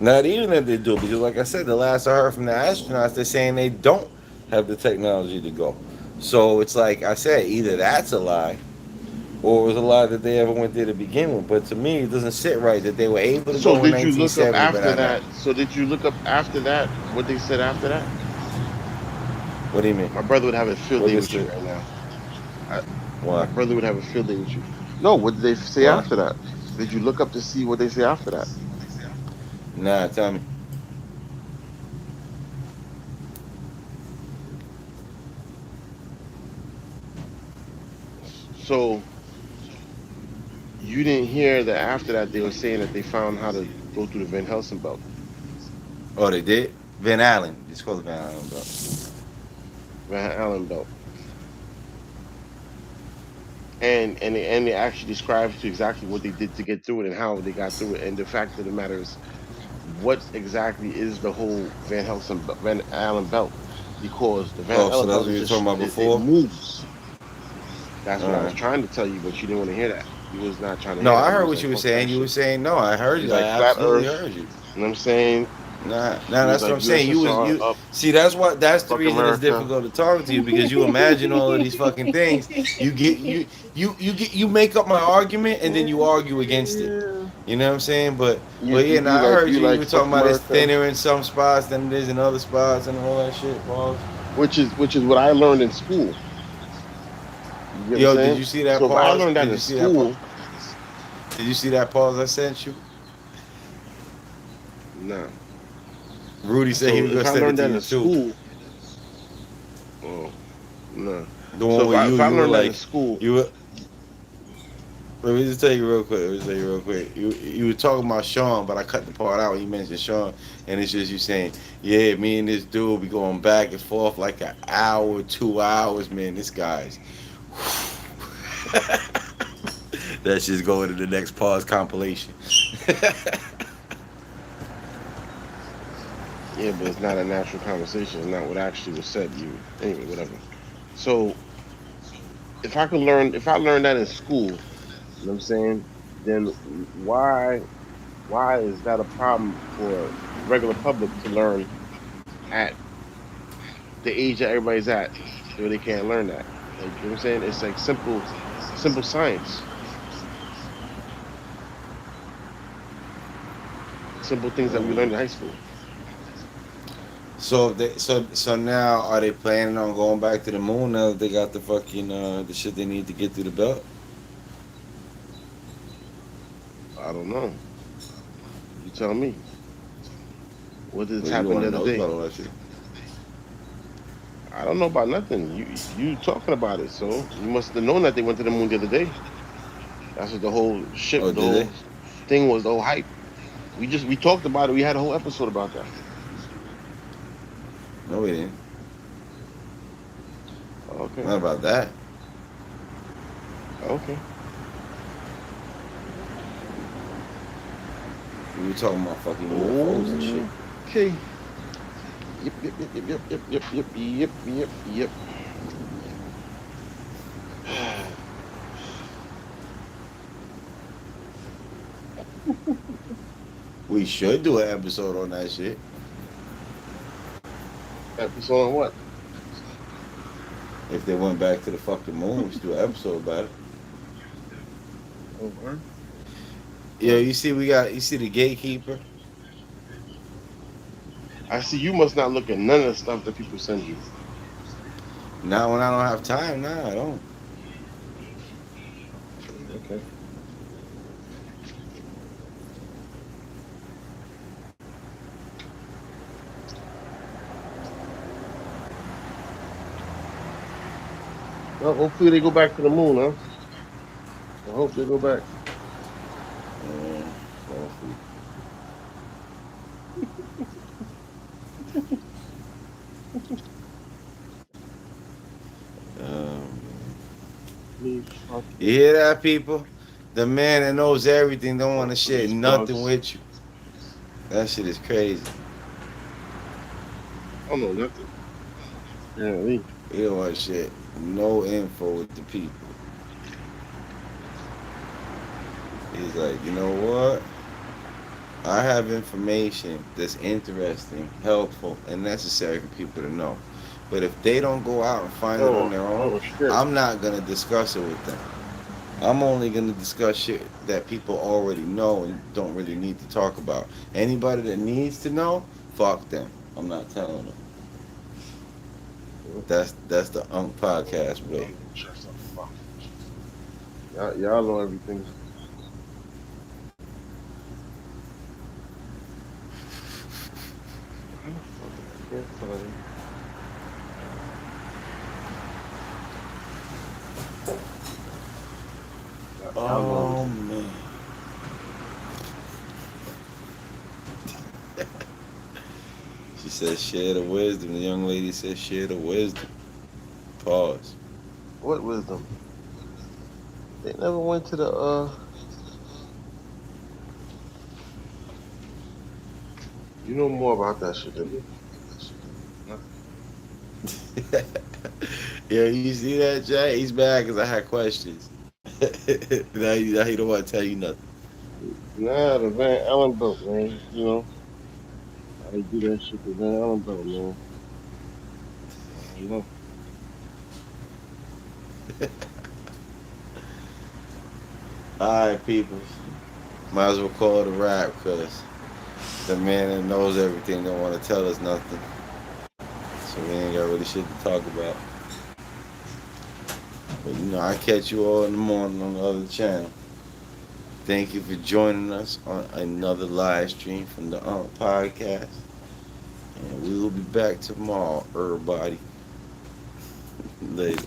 Not even if they do, because like I said, the last I heard from the astronauts, they're saying they don't have the technology to go. So it's like I said, either that's a lie, or it was a lie that they ever went there to begin with. But to me, it doesn't sit right that they were able to So go in did you look up 1970, but after not now. that? So did you look up after that what they said after that? What do you mean? My brother would have a field What day they with you said? right now. I, Why? my brother would have a field day with you. No, what did they say Why? after that? Did you look up to see what they say after that? Nah, tell me. So you didn't hear that after that they were saying that they found how to go through the Van Helsing belt, Oh, they did. Van Allen. It's called Van Allen, bro. Van Allen belt, and they actually described to exactly what they did to get through it and how they got through it. And the fact of the matter is, what exactly is the whole Van Allen belt? Because the Van Oh, so Allen that's belt what is you were talking just about it before. moves. That's All what I was right. trying to tell you, but you didn't want to hear that. You was not trying to No, hear I that. You heard was what like, you were fuck that saying. You were shit. saying no. I heard You was you. I like flat absolutely Earth. heard you. You know what I'm saying? Nah, You was that's what like I'm saying. USSR up, See, that's the fuck reason it's America. difficult to talk to you because you imagine all of these fucking things. You make up my argument and then you argue against it. You know what I'm saying? But yeah, You now I heard you you. You like were talking fuck about it's America, thinner in some spots than it is in other spots and all that shit, Paul. which is what I learned in school. You get what I'm Yo, did saying? you see that So if I pause? learned that Did in you see that pause? school, Did you see that pause I sent you? nah. Rudy said he So was if gonna I send it learned to that you in too. school, oh, nah. The one So where if I you were learned that in like school, you were. Let me just tell you real quick. Let me just tell you real quick. You were talking about Sean, but I cut the part out when you mentioned Sean, and it's just you saying, yeah, me and this dude be going back and forth like an hour, 2 hours, man. This guy's. That's just going to the next pause compilation. yeah, but it's not a natural conversation. It's not what actually was said. You anyway, whatever. So if I learned that in school, you know what I'm saying? Then why is that a problem for regular public to learn at the age that everybody's at, where they can't learn that? Like, you know what I'm saying? It's like simple science, simple things that we learned in high school. So now are they planning on going back to the moon now that they got the fucking the shit they need to get through the belt? I don't know. You tell me. What did Well, you the happen one the that other knows day? about all that shit. I don't know about nothing. You talking about it, so you must have known that they went to the moon the other day. That's what the whole ship, Oh, the did they? whole thing was, the whole hype. We talked about it. We had a whole episode about that. No, we didn't. Okay, Not about that. okay. We were talking about fucking UFOs and shit. Okay. Yep, yep, yep, yep, yep, yep, yep, yep, yep, yep, yep. We should do an episode on that shit. Episode on what? If they went back to the fucking moon, we should do an episode about it. Oh, huh? Yeah, you see the gatekeeper? I see you must not look at none of the stuff that people send you. Now when I don't have time, nah, I don't. Okay. Well, hopefully they go back to the moon, huh? I hope they go back. Yeah, hopefully. Me, fuck You hear that, people? The man that knows everything don't want to share these nothing bugs. with you. That shit is crazy. I don't know nothing. Apparently. He don't want to share no info with the people. He's like, you know what? I have information that's interesting, helpful, and necessary for people to know. But if they don't go out and find it on their own, Shit. I'm not going to discuss it with them. I'm only going to discuss shit that people already know and don't really need to talk about. Anybody that needs to know, fuck them. I'm not telling them. That's the Unc podcast way. Y'all know everything. I can't find. Y'all know Oh everything. man. She says share the wisdom. The young lady says share the wisdom. Pause. What wisdom? They never went to the You know more about that shit than me. Yeah, you see that, Jay? He's mad because I had questions. Now he don't want to tell you nothing. Nah, the Van Allen belt, man. You know, how they do that shit, the Van Allen belt, man. You know. All right, people. Might as well call it a wrap because the man that knows everything don't want to tell us nothing. So we ain't got really shit to talk about. But I catch you all in the morning on the other channel. Thank you for joining us on another live stream from the podcast. And we will be back tomorrow, everybody. Later.